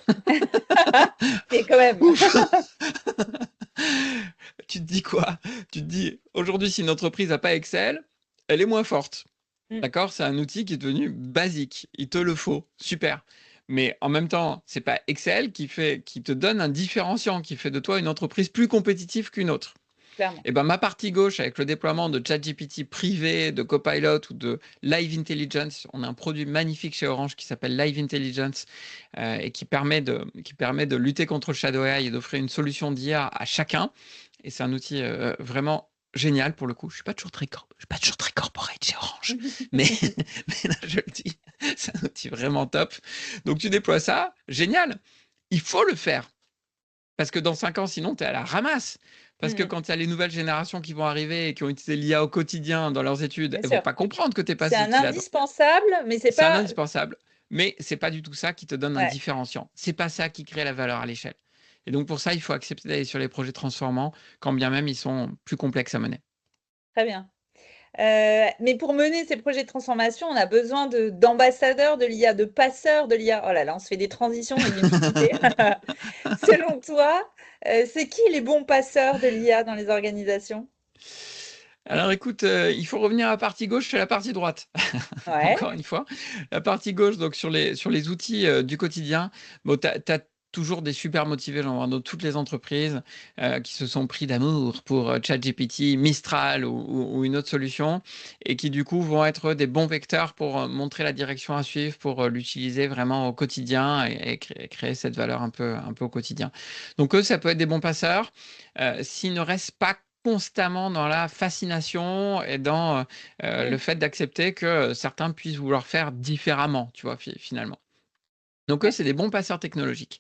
Et quand même. Ouf. Tu te dis quoi? Tu te dis, aujourd'hui, si une entreprise n'a pas Excel, elle est moins forte. Mm. D'accord? C'est un outil qui est devenu basique. Il te le faut. Super. Mais en même temps, c'est pas Excel qui te donne un différenciant, qui fait de toi une entreprise plus compétitive qu'une autre. clairement. Et ben, ma partie gauche, avec le déploiement de ChatGPT privé, de Copilot ou de Live Intelligence, on a un produit magnifique chez Orange qui s'appelle Live Intelligence et qui permet de lutter contre le Shadow AI et d'offrir une solution d'IA à chacun. Et c'est un outil vraiment génial pour le coup. Je suis pas toujours très corporate chez Orange, mais, mais là, je le dis, c'est un outil vraiment top. Donc tu déploies ça, génial. Il faut le faire. Parce que dans 5 ans, sinon, tu es à la ramasse. Parce que quand il y a les nouvelles générations qui vont arriver et qui ont utilisé l'IA au quotidien dans leurs études, Bien elles vont sûr. pas comprendre que tu es pas C'est cet un outil-là. Donc, indispensable, mais c'est c'est un pas. indispensable, mais c'est pas du tout ça qui te donne un Ouais, différenciant. C'est pas ça qui crée la valeur à l'échelle. Et donc, pour ça, il faut accepter d'aller sur les projets transformants, quand bien même ils sont plus complexes à mener. très bien. Mais pour mener ces projets de transformation, on a besoin d'ambassadeurs de l'IA, de passeurs de l'IA. Oh là là, on se fait des transitions et d'une fluidité. Selon toi, c'est qui les bons passeurs de l'IA dans les organisations? Alors écoute, il faut revenir à la partie gauche et à la partie droite. Ouais. Encore une fois. La partie gauche, donc sur les outils du quotidien, bon, tu as toujours des super motivés, j'en vois dans toutes les entreprises qui se sont pris d'amour pour ChatGPT, Mistral ou une autre solution, et qui du coup vont être des bons vecteurs pour montrer la direction à suivre, pour l'utiliser vraiment au quotidien et créer cette valeur un peu au quotidien. Donc eux, ça peut être des bons passeurs. S'ils ne restent pas constamment dans la fascination et dans le Mm. fait d'accepter que certains puissent vouloir faire différemment, tu vois, finalement. Donc eux, Ouais. c'est des bons passeurs technologiques.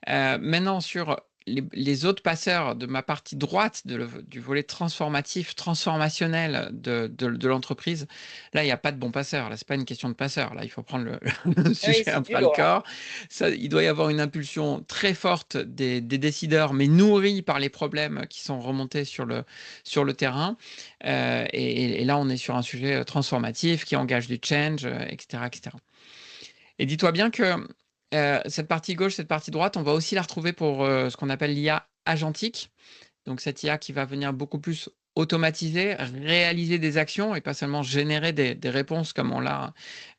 Maintenant, sur les autres passeurs de ma partie droite du volet transformatif, transformationnel de l'entreprise, là, il n'y a pas de bons passeurs. Là, c'est pas une question de passeur. Là, il faut prendre le Oui, sujet à c'est du bras le lourd là. corps. Ça, il doit y avoir une impulsion très forte des décideurs, mais nourrie par les problèmes qui sont remontés sur le terrain. Et là, on est sur un sujet transformatif qui engage du change, etc., etc. Et dis-toi bien que cette partie gauche, cette partie droite, on va aussi la retrouver pour ce qu'on appelle l'IA agentique. Donc cette IA qui va venir beaucoup plus automatiser, réaliser des actions et pas seulement générer des réponses comme on l'a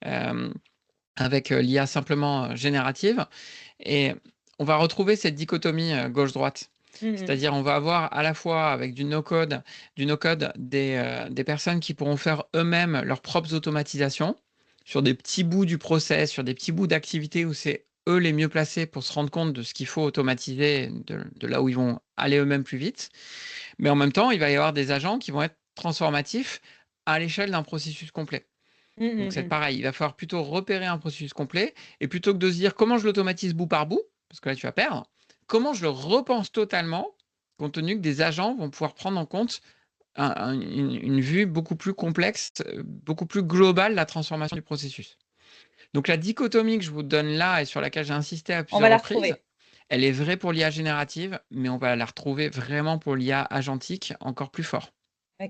euh, avec l'IA simplement générative. Et on va retrouver cette dichotomie gauche-droite. Mm, C'est-à-dire, on va avoir à la fois avec du no-code des personnes qui pourront faire eux-mêmes leurs propres automatisations sur des petits bouts du process, sur des petits bouts d'activité où c'est eux les mieux placés pour se rendre compte de ce qu'il faut automatiser, de là où ils vont aller eux-mêmes plus vite. Mais en même temps, il va y avoir des agents qui vont être transformatifs à l'échelle d'un processus complet. mm, mm, Donc mm, c'est mm. pareil, il va falloir plutôt repérer un processus complet et plutôt que de se dire comment je l'automatise bout par bout, parce que là tu vas perdre, comment je le repense totalement, compte tenu que des agents vont pouvoir prendre en compte une vue beaucoup plus complexe, beaucoup plus globale de la transformation du processus. Donc la dichotomie que je vous donne là et sur laquelle j'ai insisté à On va plusieurs la reprises, retrouver. elle est vraie pour l'IA générative, mais on va la retrouver vraiment pour l'IA agentique encore plus fort.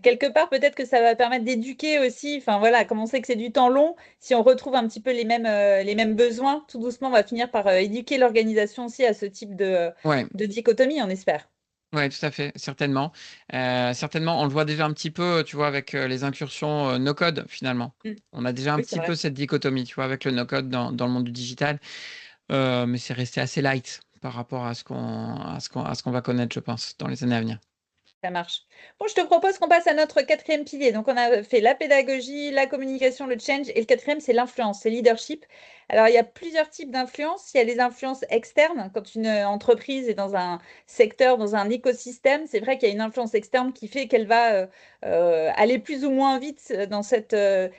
Quelque part, peut-être que ça va permettre d'éduquer aussi. Enfin voilà, comme on sait que c'est du temps long, si on retrouve un petit peu les mêmes besoins, tout doucement, on va finir par éduquer l'organisation aussi à ce type Ouais, de dichotomie, on espère. ouais, tout à fait, certainement. Certainement, on le voit déjà un petit peu, tu vois, avec les incursions no-code, finalement. Mm. On a déjà un Oui, c'est petit peu vrai. cette dichotomie, tu vois, avec le no-code dans le monde du digital. Mais c'est resté assez light par rapport à ce qu'on va connaître, je pense, dans les années à venir. Ça marche. Bon, je te propose qu'on passe à notre quatrième pilier. Donc, on a fait la pédagogie, la communication, le change. Et le quatrième, c'est l'influence, c'est leadership. Alors, il y a plusieurs types d'influence. Il y a les influences externes. Quand une entreprise est dans un secteur, dans un écosystème, c'est vrai qu'il y a une influence externe qui fait qu'elle va aller plus ou moins vite dans cette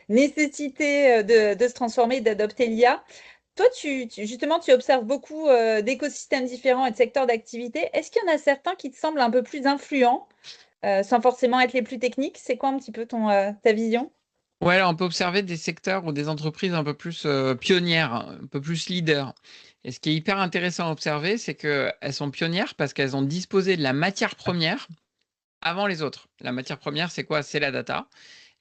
nécessité de se transformer, d'adopter l'IA. Toi, justement, tu observes beaucoup d'écosystèmes différents et de secteurs d'activité. Est-ce qu'il y en a certains qui te semblent un peu plus influents, sans forcément être les plus techniques? C'est quoi un petit peu ta vision? Ouais, alors on peut observer des secteurs ou des entreprises un peu plus pionnières, un peu plus leaders. Et ce qui est hyper intéressant à observer, c'est qu'elles sont pionnières parce qu'elles ont disposé de la matière première avant les autres. La matière première, c'est quoi? C'est la data.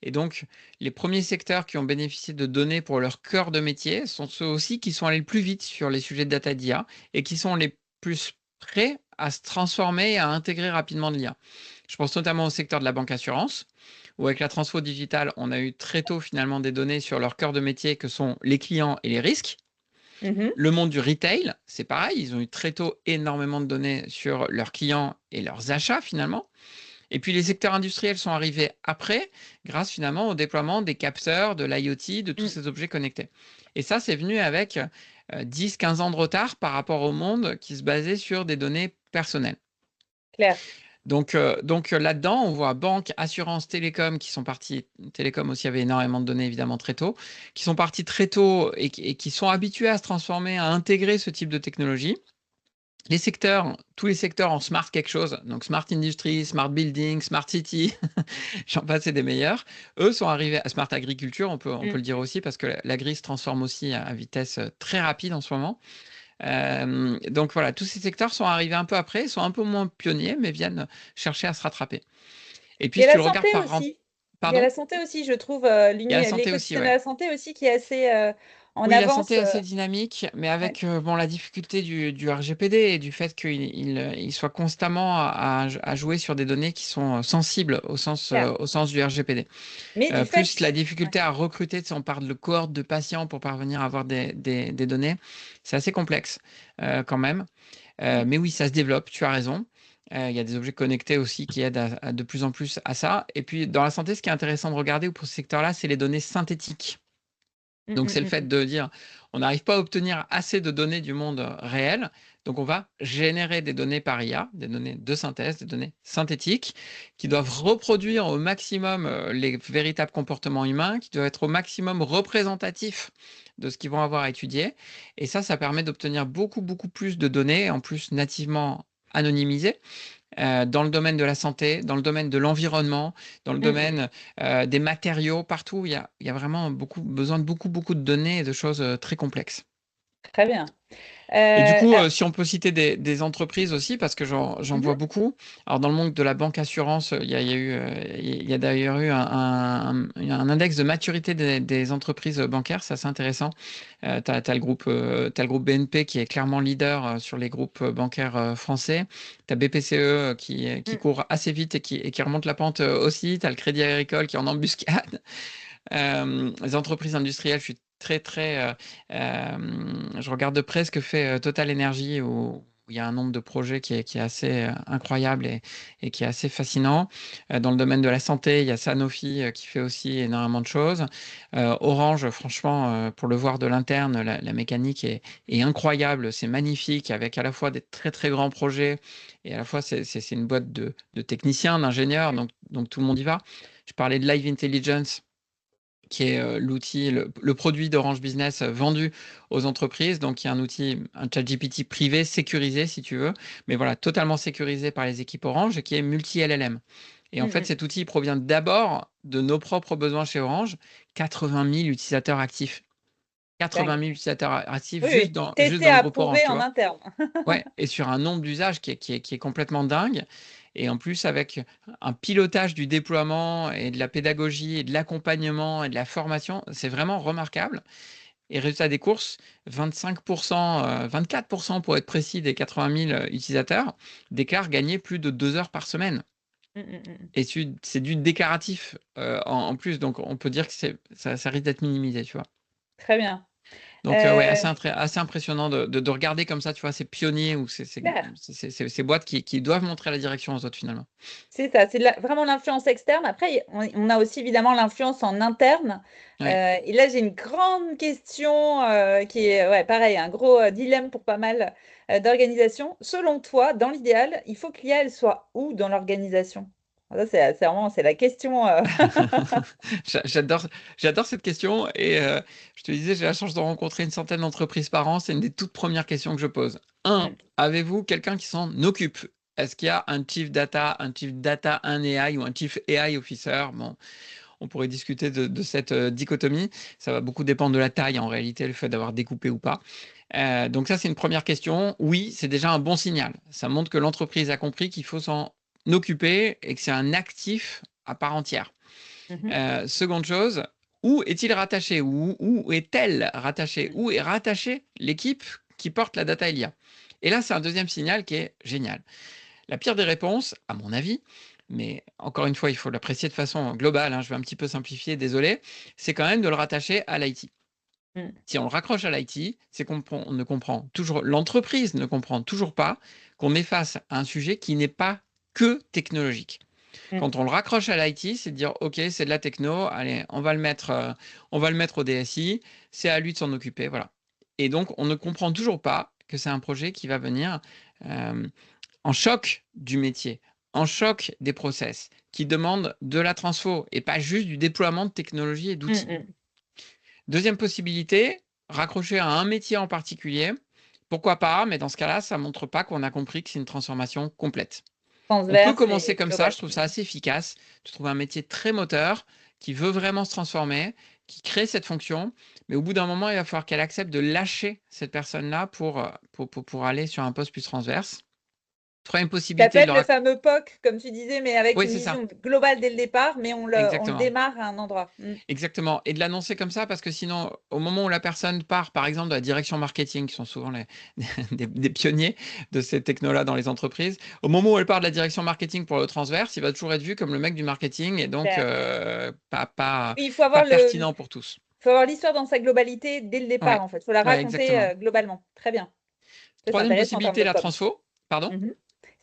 Et donc, les premiers secteurs qui ont bénéficié de données pour leur cœur de métier sont ceux aussi qui sont allés le plus vite sur les sujets de data d'IA et qui sont les plus prêts à se transformer et à intégrer rapidement de l'IA. Je pense notamment au secteur de la banque assurance, où avec la transfo digitale, on a eu très tôt finalement des données sur leur cœur de métier que sont les clients et les risques. Mhm. Le monde du retail, c'est pareil, ils ont eu très tôt énormément de données sur leurs clients et leurs achats finalement. Et puis les secteurs industriels sont arrivés après, grâce finalement au déploiement des capteurs, de l'IoT, de tous ces objets connectés. Et ça, c'est venu avec 10-15 ans de retard par rapport au monde qui se basait sur des données personnelles. Claire. Donc là-dedans, on voit banque, assurance, télécom qui sont partis. Télécom aussi avait énormément de données évidemment très tôt, qui sont partis très tôt et qui sont habitués à se transformer, à intégrer ce type de technologie. Les secteurs, tous les secteurs en smart quelque chose, donc smart industry, smart building, smart city, j'en passe, c'est des meilleurs. Eux sont arrivés à smart agriculture, on peut le dire aussi, parce que l'agri se transforme aussi à vitesse très rapide en ce moment. Donc voilà, tous ces secteurs sont arrivés un peu après, sont un peu moins pionniers, mais viennent chercher à se rattraper. Et puis, Il y a si tu la le regardes santé par... aussi. Il y a Pardon? la santé aussi, je trouve, Il y a la santé aussi, l'écosystème de ouais. la santé aussi qui est assez en Oui, la avance. santé est assez dynamique, mais Ouais. avec bon, la difficulté du RGPD et du fait qu'il soit constamment à jouer sur des données qui sont sensibles au sens du RGPD. Mais du fait, Plus la difficulté à recruter, si on parle de cohorte de patients pour parvenir à avoir des données, c'est assez complexe quand même. Mais oui, ça se développe, tu as raison. Il y a des objets connectés aussi qui aident de plus en plus à ça. Et puis, dans la santé, ce qui est intéressant de regarder pour ce secteur-là, c'est les données synthétiques. Donc, c'est le fait de dire, on n'arrive pas à obtenir assez de données du monde réel, donc on va générer des données par IA, des données de synthèse, des données synthétiques, qui doivent reproduire au maximum les véritables comportements humains, qui doivent être au maximum représentatifs de ce qu'ils vont avoir à étudier. Et ça permet d'obtenir beaucoup, beaucoup plus de données, en plus nativement anonymisées, dans le domaine de la santé, dans le domaine de l'environnement, dans le domaine des matériaux, partout. Il y a vraiment besoin de beaucoup, beaucoup de données et de choses très complexes. Très bien. Et du coup, Alors, si on peut citer des entreprises aussi, parce que j'en vois beaucoup. Alors, dans le monde de la banque assurance, il y a d'ailleurs eu un index de maturité des entreprises bancaires, ça c'est intéressant. Tu as le groupe BNP qui est clairement leader sur les groupes bancaires français. Tu as BPCE qui court assez vite et qui remonte la pente aussi. Tu as le Crédit Agricole qui est en embuscade. Les entreprises industrielles, je suis je regarde de près ce que fait Total Energy où il y a un nombre de projets qui est assez incroyable et qui est assez fascinant. Dans le domaine de la santé, il y a Sanofi qui fait aussi énormément de choses. Orange, franchement, pour le voir de l'interne, la mécanique est incroyable, c'est magnifique, avec à la fois des très très grands projets et à la fois c'est une boîte de techniciens, d'ingénieurs, donc tout le monde y va. Je parlais de Live Intelligence qui est l'outil, le produit d'Orange Business vendu aux entreprises. Donc, il y a un outil, un ChatGPT privé, sécurisé, si tu veux, mais voilà, totalement sécurisé par les équipes Orange, qui est multi-LLM. Et en fait, cet outil provient d'abord de nos propres besoins chez Orange, 80 000 utilisateurs actifs. 80 000 utilisateurs actifs juste dans testé, le groupe Orange, approuvé tu en vois. interne. Ouais, et sur un nombre d'usages qui est complètement dingue. Et en plus, avec un pilotage du déploiement et de la pédagogie et de l'accompagnement et de la formation, c'est vraiment remarquable. Et résultat des courses, 25%, 24% pour être précis, des 80 000 utilisateurs déclarent gagner plus de 2 heures par semaine. Et c'est du déclaratif en plus, donc on peut dire que ça risque d'être minimisé, tu vois. Très bien. Donc, ouais, assez impressionnant de regarder comme ça, tu vois, ces pionniers ou ces boîtes qui doivent montrer la direction aux autres finalement. C'est ça, c'est vraiment l'influence externe. Après, on a aussi évidemment l'influence en interne. Ouais. Et là, j'ai une grande question qui est, ouais, pareil, un gros dilemme pour pas mal d'organisations. Selon toi, dans l'idéal, il faut que l'IA, elle soit où dans l'organisation? Ça, c'est vraiment, c'est la question. J'adore cette question et je te disais, j'ai la chance de rencontrer une centaine d'entreprises par an. C'est une des toutes premières questions que je pose. Avez-vous quelqu'un qui s'en occupe? Est-ce qu'il y a un chief data, un AI ou un chief AI officer? Bon, on pourrait discuter de cette dichotomie. Ça va beaucoup dépendre de la taille en réalité, le fait d'avoir découpé ou pas. Donc ça, c'est une première question. Oui, c'est déjà un bon signal. Ça montre que l'entreprise a compris qu'il faut s'en occuper et que c'est un actif à part entière. Seconde chose, où est-il rattaché? Où est-elle rattachée? Où est rattachée l'équipe qui porte la data l'IA? Et là, c'est un deuxième signal qui est génial. La pire des réponses, à mon avis, mais encore une fois, il faut l'apprécier de façon globale, je vais un petit peu simplifier, désolé, c'est quand même de le rattacher à l'IT. Si on le raccroche à l'IT, c'est l'entreprise ne comprend toujours pas qu'on est face à un sujet qui n'est pas que technologique. Mm. Quand on le raccroche à l'IT, c'est de dire, OK, c'est de la techno, allez, on va le mettre au DSI, c'est à lui de s'en occuper, voilà. Et donc, on ne comprend toujours pas que c'est un projet qui va venir en choc du métier, en choc des process, qui demande de la transfo et pas juste du déploiement de technologies et d'outils. Deuxième possibilité, raccrocher à un métier en particulier. Pourquoi pas, mais dans ce cas-là, ça montre pas qu'on a compris que c'est une transformation complète. On peut Transverse commencer et comme ça, global. je trouve ça assez efficace. Tu trouves un métier très moteur, qui veut vraiment se transformer, qui crée cette fonction, mais au bout d'un moment, il va falloir qu'elle accepte de lâcher cette personne-là pour aller sur un poste plus transverse. Troisième Ça peut possibilité de être le le fameux POC, comme tu disais, mais avec Oui, une c'est ça, vision globale dès le départ, mais on le exactement. démarre à un endroit. Exactement, et de l'annoncer comme ça parce que sinon, au moment où la personne part, par exemple, de la direction marketing, qui sont souvent les des pionniers de ces technos-là dans les entreprises, au moment où elle part de la direction marketing pour le transverse, il va toujours être vu comme le mec du marketing et donc Clair. pas Oui, il faut pas avoir pertinent pour tous. l'histoire dans sa globalité dès le départ, Ouais, en fait. Il faut la ouais, raconter exactement. globalement. Très bien. Ça, c'est Troisième intéressant en termes possibilité, de la com. transfo. Pardon? Mhm.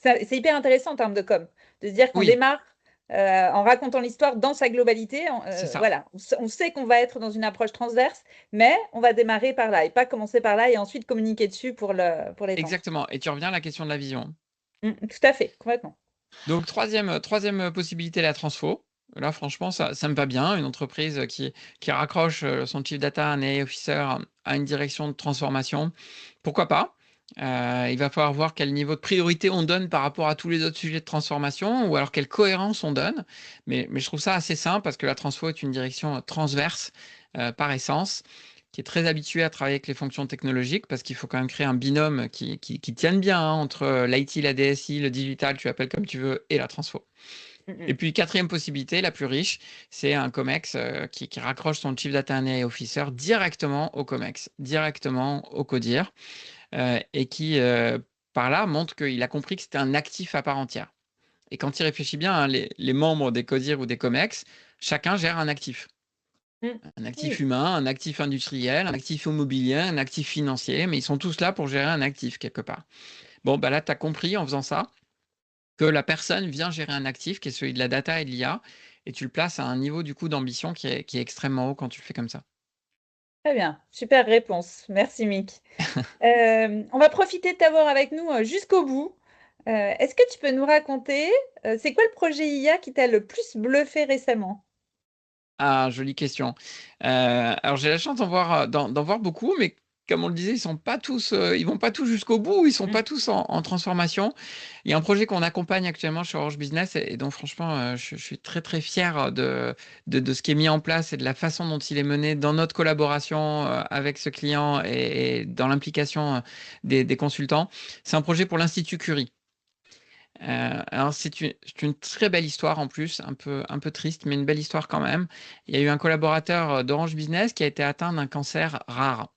C'est hyper intéressant en termes de com, de se dire qu'on Oui, démarre en racontant l'histoire dans sa globalité. c'est ça. Voilà, on sait qu'on va être dans une approche transverse, mais on va démarrer par là et pas commencer par là et ensuite communiquer dessus pour l'étendre. Exactement, et tu reviens à la question de la vision. Tout à fait, complètement. Donc troisième possibilité, la transfo. Là, franchement, ça me va bien. Une entreprise qui raccroche son chief data, un AI officer à une direction de transformation. Pourquoi pas? Il va falloir voir quel niveau de priorité on donne par rapport à tous les autres sujets de transformation ou alors quelle cohérence on donne. Mais je trouve ça assez simple parce que la transfo est une direction transverse par essence, qui est très habituée à travailler avec les fonctions technologiques parce qu'il faut quand même créer un binôme qui tienne bien hein, entre l'IT, la DSI, le digital, tu appelles comme tu veux, et la transfo. Et puis, quatrième possibilité, la plus riche, c'est un COMEX qui raccroche son Chief Data and AI Officer directement au COMEX, directement au CODIR, et qui, par là, montre qu'il a compris que c'était un actif à part entière. Et quand il réfléchit bien, hein, les membres des CODIR ou des COMEX, chacun gère un actif. Un actif Oui. humain, un actif industriel, un actif immobilier, un actif financier, mais ils sont tous là pour gérer un actif quelque part. Bon, bah là, tu as compris en faisant ça que la personne vient gérer un actif qui est celui de la data et de l'IA, et tu le places à un niveau du coup d'ambition qui est extrêmement haut quand tu le fais comme ça. Très bien, super réponse. Merci Mick. On va profiter de t'avoir avec nous jusqu'au bout. Est-ce que tu peux nous raconter, c'est quoi le projet IA qui t'a le plus bluffé récemment? Ah, jolie question. Alors j'ai la chance d'en voir beaucoup, mais comme on le disait, ils sont pas tous, ils vont pas tous jusqu'au bout, ils sont Mmh. pas tous en transformation. Il y a un projet qu'on accompagne actuellement chez Orange Business et dont franchement, je suis très, très fier de ce qui est mis en place et de la façon dont il est mené dans notre collaboration, avec ce client et dans l'implication, des consultants. C'est un projet pour l'Institut Curie. Alors c'est une très belle histoire en plus, un peu triste, mais une belle histoire quand même. Il y a eu un collaborateur, d'Orange Business qui a été atteint d'un cancer rare.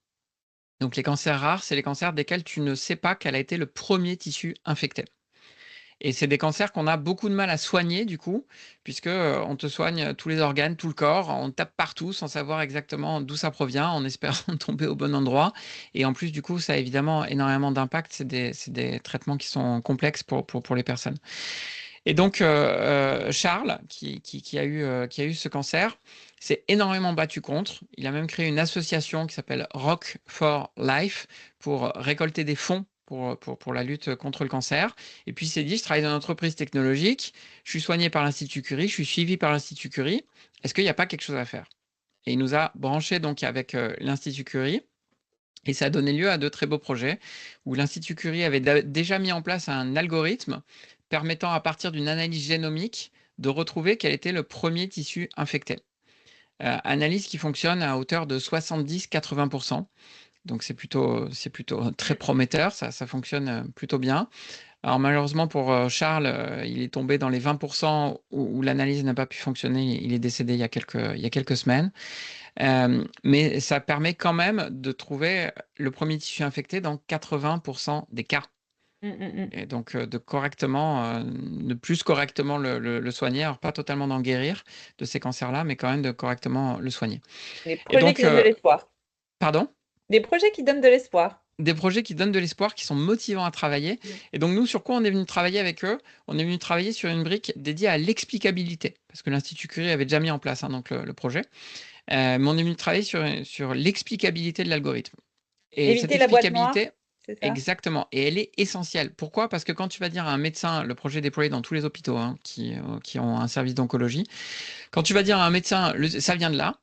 Donc les cancers rares, c'est les cancers desquels tu ne sais pas quel a été le premier tissu infecté. Et c'est des cancers qu'on a beaucoup de mal à soigner du coup, puisque, on te soigne tous les organes, tout le corps, on tape partout sans savoir exactement d'où ça provient, en espérant tomber au bon endroit. Et en plus, du coup, ça a évidemment énormément d'impact. C'est des traitements qui sont complexes pour les personnes. Et donc, Charles, qui a eu ce cancer, s'est énormément battu contre. Il a même créé une association qui s'appelle Rock for Life pour récolter des fonds pour la lutte contre le cancer. Et puis il s'est dit, je travaille dans une entreprise technologique, je suis soigné par l'Institut Curie, je suis suivi par l'Institut Curie. Est-ce qu'il n'y a pas quelque chose à faire? Et il nous a branchés donc avec l'Institut Curie. Et ça a donné lieu à de très beaux projets où l'Institut Curie avait déjà mis en place un algorithme permettant à partir d'une analyse génomique de retrouver quel était le premier tissu infecté. Analyse qui fonctionne à hauteur de 70-80%. Donc c'est plutôt très prometteur, ça fonctionne plutôt bien. Alors malheureusement pour Charles, il est tombé dans les 20% où l'analyse n'a pas pu fonctionner. Il est décédé il y a quelques semaines. Mais ça permet quand même de trouver le premier tissu infecté dans 80% des cas. Mmh, mmh, mmh. Et donc, de plus correctement le soigner. Alors pas totalement d'en guérir de ces cancers-là, mais quand même de correctement le soigner. Des Et projets qui donc, donnent de l'espoir. pardon? Des projets qui donnent de l'espoir. des projets qui donnent de l'espoir, qui sont motivants à travailler. Mm. Et donc, nous, sur quoi on est venu travailler avec eux? On est venu travailler sur une brique dédiée à l'explicabilité, parce que l'Institut Curie avait déjà mis en place donc le projet. Mais on est venu travailler sur l'explicabilité de l'algorithme. Et cette Éviter la boîte noire, explicabilité, c'est ça? exactement, et elle est essentielle. Pourquoi? Parce que quand tu vas dire à un médecin, le projet est déployé dans tous les hôpitaux qui ont un service d'oncologie, quand tu vas dire à un médecin, ça vient de là,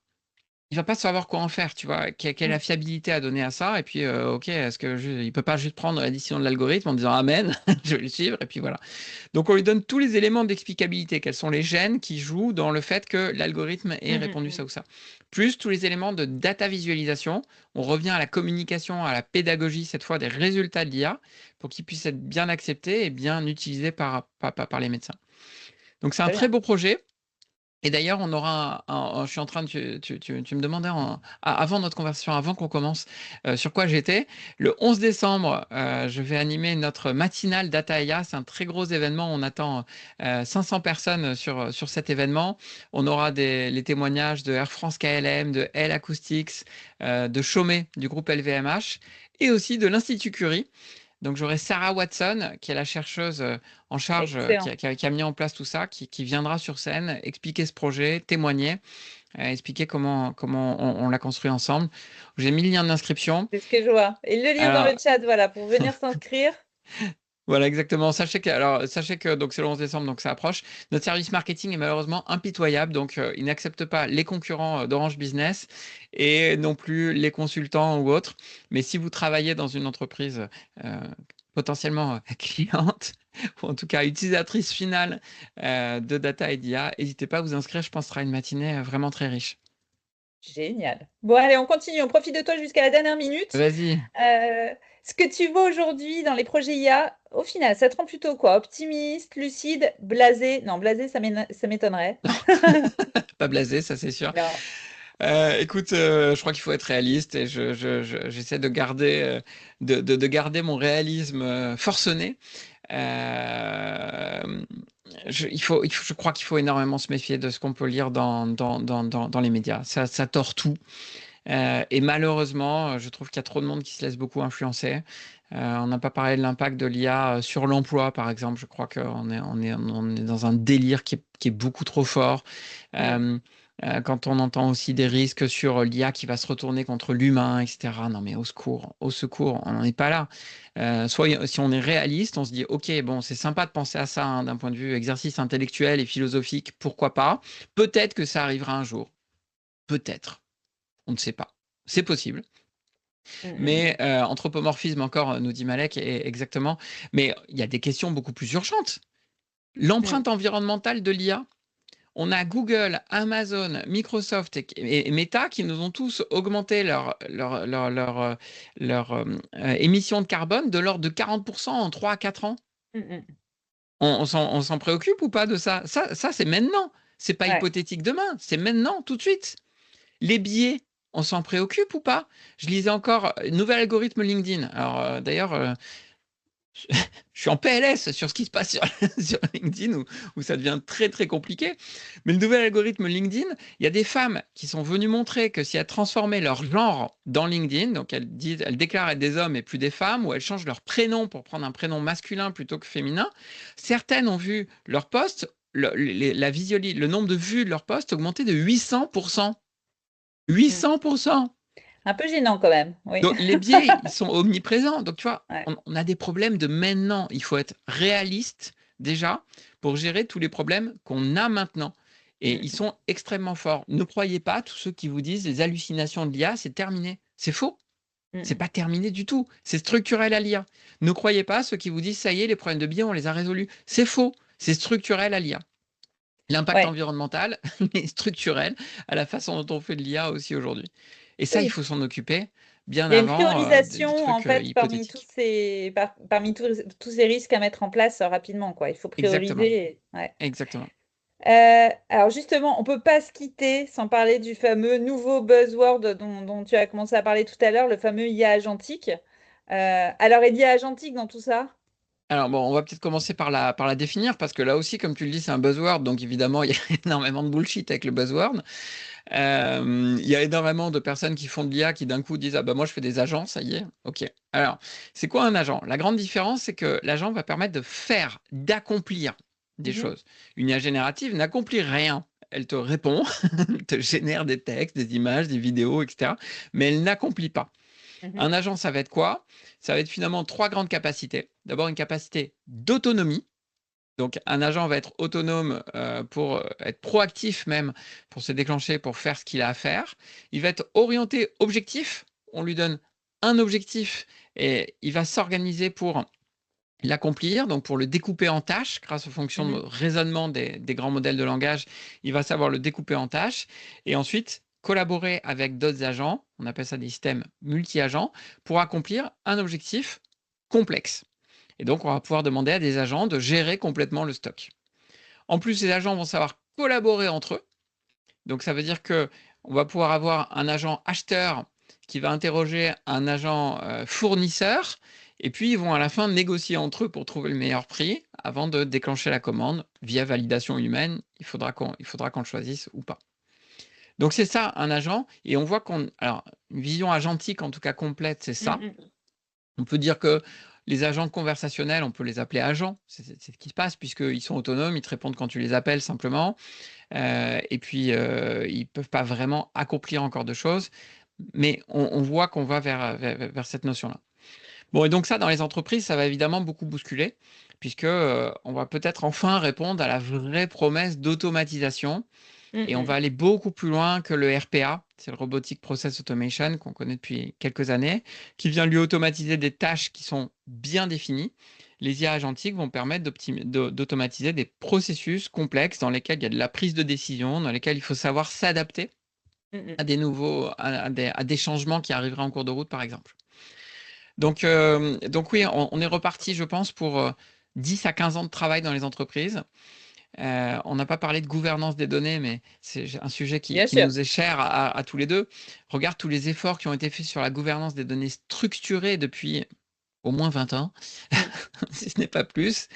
il va pas savoir quoi en faire, tu vois, quelle est la Mm. fiabilité à donner à ça, et puis ok, est-ce que il peut pas juste prendre la décision de l'algorithme en disant amen, je vais le suivre, et puis voilà. Donc on lui donne tous les éléments d'explicabilité, quels sont les gènes qui jouent dans le fait que l'algorithme ait Mm, répondu mm, ça ou ça, plus tous les éléments de data visualisation. On revient à la communication, à la pédagogie cette fois des résultats de l'IA pour qu'ils puissent être bien acceptés et bien utilisés par les médecins. Donc c'est un très très bien. beau projet. Et d'ailleurs, on aura je suis en train de tu me demandais avant notre conversation, avant qu'on commence, sur quoi j'étais. Le 11 décembre, je vais animer notre matinale Data IA. C'est un très gros événement. On attend 500 personnes sur cet événement. On aura les témoignages de Air France KLM, de L Acoustics, de Chaumet du groupe LVMH et aussi de l'Institut Curie. Donc j'aurai Sarah Watson, qui est la chercheuse en charge, Excellent. qui a mis en place tout ça, qui viendra sur scène expliquer ce projet, témoigner, expliquer comment on l'a construit ensemble. J'ai mis le lien d'inscription. C'est ce que je vois. Et le lien dans Alors, le chat, voilà, pour venir s'inscrire. voilà, exactement. Sachez que donc c'est le 11 décembre, donc ça approche. Notre service marketing est malheureusement impitoyable, donc il n'accepte pas les concurrents d'Orange Business et non plus les consultants ou autres. Mais si vous travaillez dans une entreprise euh, potentiellement cliente, ou en tout cas utilisatrice finale de data et d'IA, n'hésitez pas à vous inscrire. Je pense que ce sera une matinée vraiment très riche. Génial. Bon, allez, on continue. On profite de toi jusqu'à la dernière minute. Vas-y. Ce que tu vois aujourd'hui dans les projets IA, au final, ça te rend plutôt quoi? Optimiste, lucide, blasé? Non, blasé, ça m'étonnerait. Pas blasé, ça c'est sûr. Non. Écoute, je crois qu'il faut être réaliste et j'essaie de garder, de garder mon réalisme forcené. Euh, je crois qu'il faut énormément se méfier de ce qu'on peut lire dans les médias. Ça tord tout. Et malheureusement, je trouve qu'il y a trop de monde qui se laisse beaucoup influencer. On n'a pas parlé de l'impact de l'IA sur l'emploi, par exemple. Je crois on est dans un délire qui est beaucoup trop fort. Mm. Quand on entend aussi des risques sur l'IA qui va se retourner contre l'humain, etc. Non, mais au secours, on n'en est pas là. Soit si on est réaliste, on se dit, OK, bon, c'est sympa de penser à ça d'un point de vue exercice intellectuel et philosophique, pourquoi pas? Peut-être que ça arrivera un jour. Peut-être. On ne sait pas. C'est possible. Mm, mm, Mais anthropomorphisme encore, nous dit Malek, exactement. Mais il y a des questions beaucoup plus urgentes. mm. L'empreinte environnementale de l'IA, on a Google, Amazon, Microsoft et Meta qui nous ont tous augmenté leur émission de carbone de l'ordre de 40% en 3 à 4 ans. Mm, mm. On s'en préoccupe ou pas de ça? Ça c'est maintenant. C'est pas Ouais. hypothétique demain, c'est maintenant, tout de suite. Les billets, on s'en préoccupe ou pas? Je lisais encore nouvel algorithme LinkedIn. Alors d'ailleurs, je suis en PLS sur ce qui se passe sur LinkedIn où ça devient très très compliqué. Mais le nouvel algorithme LinkedIn, il y a des femmes qui sont venues montrer que si elles transformaient leur genre dans LinkedIn, donc elles déclarent être des hommes et plus des femmes, ou elles changent leur prénom pour prendre un prénom masculin plutôt que féminin, certaines ont vu leur post, le nombre de vues de leur post augmenter de 800%. Mm. 800%. Un peu gênant quand même, oui. Donc, les biais, ils sont omniprésents. Donc, tu vois, Ouais. on a des problèmes de maintenant. Il faut être réaliste déjà pour gérer tous les problèmes qu'on a maintenant. Et ils Mm, sont extrêmement forts. Ne croyez pas tous ceux qui vous disent les hallucinations de l'IA, c'est terminé. C'est faux. mm, C'est mm. pas terminé du tout. C'est structurel à l'IA. Ne croyez pas ceux qui vous disent ça y est, les problèmes de biais, on les a résolus. C'est faux. C'est structurel à l'IA. L'impact Ouais. environnemental est structurel à la façon dont on fait de l'IA aussi aujourd'hui. Et ça, il Oui. faut s'en occuper bien Il y a une avant des priorisation en trucs fait parmi hypothétiques. parmi tous ces risques à mettre en place rapidement, quoi. Il faut Exactement, prioriser. Ouais. exactement. Alors justement, on peut pas se quitter sans parler du fameux nouveau buzzword dont tu as commencé à parler tout à l'heure, le fameux IA agentique. Alors, il y a agentique dans tout ça? Alors bon, on va peut-être commencer par la définir, parce que là aussi, comme tu le dis, c'est un buzzword, donc évidemment, il y a énormément de bullshit avec le buzzword. Il y a énormément de personnes qui font de l'IA qui d'un coup disent: «Ah bah moi je fais des agents, ça y est». OK. Alors, c'est quoi un agent? La grande différence, c'est que l'agent va permettre de faire, d'accomplir des Mhm, choses. Une IA générative n'accomplit rien. Elle te répond, elle te génère des textes, des images, des vidéos, et cetera, mais elle n'accomplit pas. mhm, Un agent, ça va être quoi? Ça va être finalement 3 grandes capacités. D'abord, une capacité d'autonomie. Donc un agent va être autonome, pour, être proactif même, pour se déclencher, pour faire ce qu'il a à faire. Il va être orienté objectif. On lui donne un objectif et il va s'organiser pour l'accomplir, donc pour le découper en tâches grâce aux fonctions de mhm. raisonnement des grands modèles de langage. Il va savoir le découper en tâches et ensuite collaborer avec d'autres agents, on appelle ça des systèmes multi-agents, pour accomplir un objectif complexe. Et donc, on va pouvoir demander à des agents de gérer complètement le stock. En plus, ces agents vont savoir collaborer entre eux. Donc, ça veut dire que on va pouvoir avoir un agent acheteur qui va interroger un agent fournisseur, et puis ils vont à la fin négocier entre eux pour trouver le meilleur prix avant de déclencher la commande via validation humaine. Il faudra qu'on le choisisse ou pas. Donc, c'est ça un agent. Et on voit alors, une vision agentique, en tout cas complète, c'est Mm, ça. mm. On peut dire que les agents conversationnels, on peut les appeler agents, c'est ce qui se passe puisqu'ils sont autonomes, ils te répondent quand tu les appelles simplement, et puis, ils peuvent pas vraiment accomplir encore de choses, mais on voit qu'on va vers cette notion-là. Bon, et donc ça, dans les entreprises, ça va évidemment beaucoup bousculer puisque, on va peut-être enfin répondre à la vraie promesse d'automatisation, Mm, et on va mm. aller beaucoup plus loin que le RPA, c'est le Robotic Process Automation qu'on connaît depuis quelques années, qui vient lui automatiser des tâches qui sont bien définies. Les IA agentiques vont permettre d'automatiser des processus complexes dans lesquels il y a de la prise de décision, dans lesquels il faut savoir s'adapter Mm, mm. à à des changements qui arriveraient en cours de route, par exemple. Donc oui, on est reparti, je pense, pour 10 à 15 ans de travail dans les entreprises. On n'a pas parlé de gouvernance des données, mais c'est un sujet Bien qui sûr. nous est cher à tous les deux. Regarde tous les efforts qui ont été faits sur la gouvernance des données structurées depuis au moins 20 ans, Mm. si ce n'est pas plus.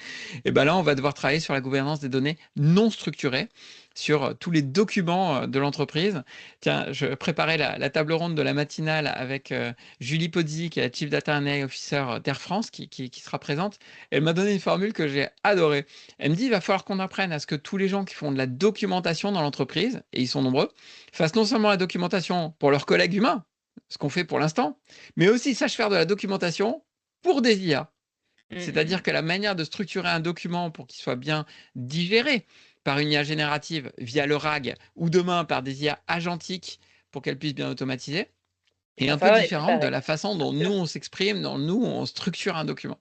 Et ben là, on va devoir travailler sur la gouvernance des données non structurées, sur tous les documents de l'entreprise. Tiens, je préparais la table ronde de la matinale avec Julie Pozzi, qui est la Chief Data and AI Officer d'Air France, qui sera présente. Elle m'a donné une formule que j'ai adorée. Elle me dit, il va falloir qu'on apprenne à ce que tous les gens qui font de la documentation dans l'entreprise, et ils sont nombreux, fassent non seulement la documentation pour leurs collègues humains, ce qu'on fait pour l'instant, mais aussi sachent faire de la documentation pour des IA. Mm, C'est-à-dire mm. que la manière de structurer un document pour qu'il soit bien digéré par une IA générative via le RAG, ou demain par des IA agentiques pour qu'elles puissent bien automatiser, Il est va un peu falloir les différente de préparer. la façon Bien dont nous sûr. on s'exprime, dont nous on structure un document.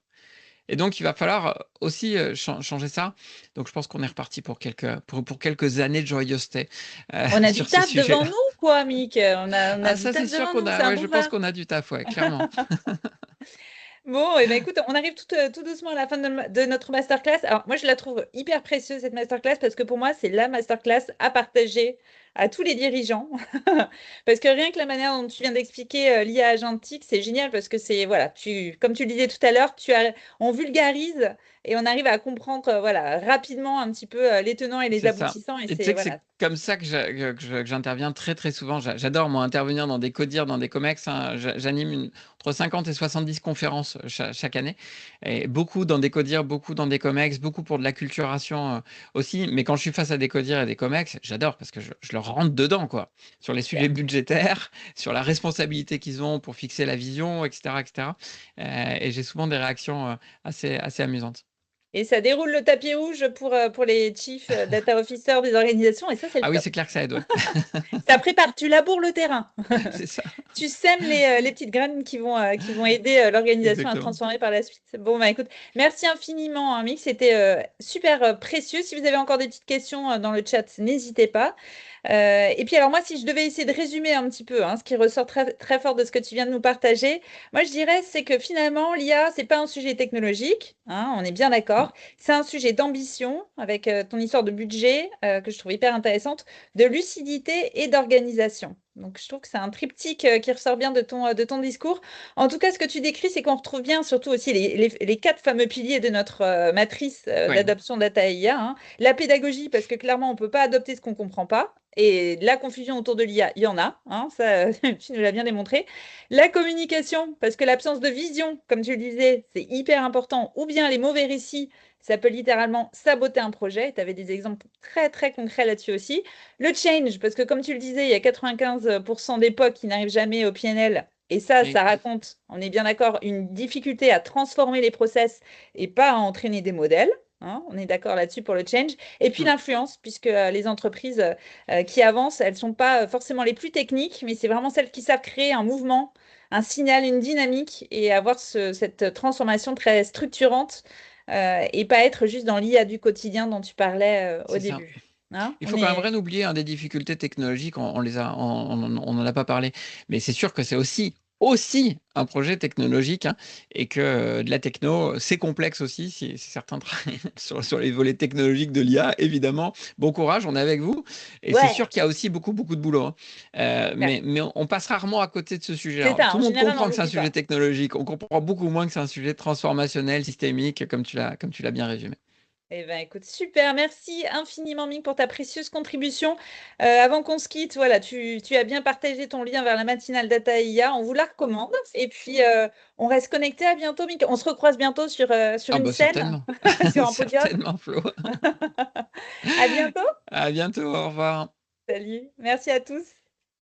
Et donc il va falloir aussi changer ça. Donc je pense qu'on est reparti pour quelques années de joyeuseté On a du sur ces taf devant sujets-là. nous, quoi, Mick. On a Ah du ça c'est taf sûr devant qu'on nous, c'est a, un ouais, je pense boulevard. qu'on a du taf, ouais, clairement. Bon, et ben écoute, on arrive tout doucement à la fin de notre masterclass. Alors, moi, je la trouve hyper précieuse, cette masterclass, parce que pour moi, c'est la masterclass à partager à tous les dirigeants. Parce que rien que la manière dont tu viens d'expliquer l'IA agentique, c'est génial, parce que c'est, voilà, comme tu le disais tout à l'heure, on vulgarise et on arrive à comprendre, voilà, rapidement un petit peu les tenants et les C'est ça. aboutissants. Et Et tu c'est, sais que voilà. c'est comme ça que j'interviens très, très souvent. J'adore, moi, intervenir dans des CODIR, dans des COMEX, hein. J'anime entre 50 et 70 conférences chaque année. Et beaucoup dans des CODIR, beaucoup dans des COMEX, beaucoup pour de l'acculturation aussi. Mais quand je suis face à des CODIR et des COMEX, j'adore parce que je leur rentre dedans, quoi. Sur les sujets Super. budgétaires, sur la responsabilité qu'ils ont pour fixer la vision, etc., etc. Et j'ai souvent des réactions assez amusantes. Et ça déroule le tapis rouge pour les chief data officers des organisations. Et ça, c'est le Ah oui, top. c'est clair que ça aide, ouais. Ça prépare, tu laboures le terrain. C'est ça, Tu sèmes les petites graines qui vont aider l'organisation à se exactement. transformer par la suite. Bon, bah écoute, merci infiniment, hein, Mick. C'était super précieux. Si vous avez encore des petites questions dans le chat, n'hésitez pas. Et puis alors moi, si je devais essayer de résumer un petit peu, hein, ce qui ressort très, très fort de ce que tu viens de nous partager, moi je dirais c'est que finalement l'IA, c'est pas un sujet technologique, hein, on est bien Mmh. d'accord. C'est un sujet d'ambition avec ton histoire de budget que je trouve hyper intéressante, de lucidité et d'organisation. Donc, je trouve que c'est un triptyque qui ressort bien de ton discours. En tout cas, ce que tu décris, c'est qu'on retrouve bien surtout aussi les quatre fameux piliers de notre matrice Oui, d'adoption data IA, hein. La pédagogie, parce que clairement, on ne peut pas adopter ce qu'on ne comprend pas. Et la confusion autour de l'IA, il y en a, hein, ça, tu nous l'as bien démontré. La communication, parce que l'absence de vision, comme tu le disais, c'est hyper important, ou bien les mauvais récits, ça peut littéralement saboter un projet. Tu avais des exemples très, très concrets là-dessus aussi. Le change, parce que comme tu le disais, il y a 95% d'époques qui n'arrivent jamais au PNL. Et oui. ça raconte, on est bien d'accord, une difficulté à transformer les process et pas à entraîner des modèles, hein. On est d'accord là-dessus pour le change. Et puis Mm. l'influence, puisque les entreprises qui avancent, elles ne sont pas forcément les plus techniques, mais c'est vraiment celles qui savent créer un mouvement, un signal, une dynamique et avoir cette transformation très structurante et pas être juste dans l'IA du quotidien dont tu parlais au C'est ça. début. Hein, Il on faut quand même est... rien oublier, hein, des difficultés technologiques, on en a pas parlé, mais c'est sûr que c'est aussi un projet technologique, hein, et que de la techno, c'est complexe aussi, si certains travaillent sur les volets technologiques de l'IA, évidemment. Bon courage, on est avec vous. Et c'est Ouais, sûr qu'il y a aussi beaucoup, beaucoup de boulot, hein. ouais. Mais on passe rarement à côté de ce sujet. C'est Alors, ça. tout En le monde général, on comprend que c'est un l'oublie sujet pas. technologique. On comprend beaucoup moins que c'est un sujet transformationnel, systémique, comme tu l'as bien résumé. Eh ben, écoute, super. Merci infiniment, Ming, pour ta précieuse contribution. Avant qu'on se quitte, voilà, tu as bien partagé ton lien vers la matinale Data IA. On vous la recommande. Et puis, on reste connecté. À bientôt, Ming. On se recroise bientôt sur Ah une bah scène, certainement, sur un podium. certainement, Flo. À bientôt. À bientôt, au revoir. Salut. Merci à tous.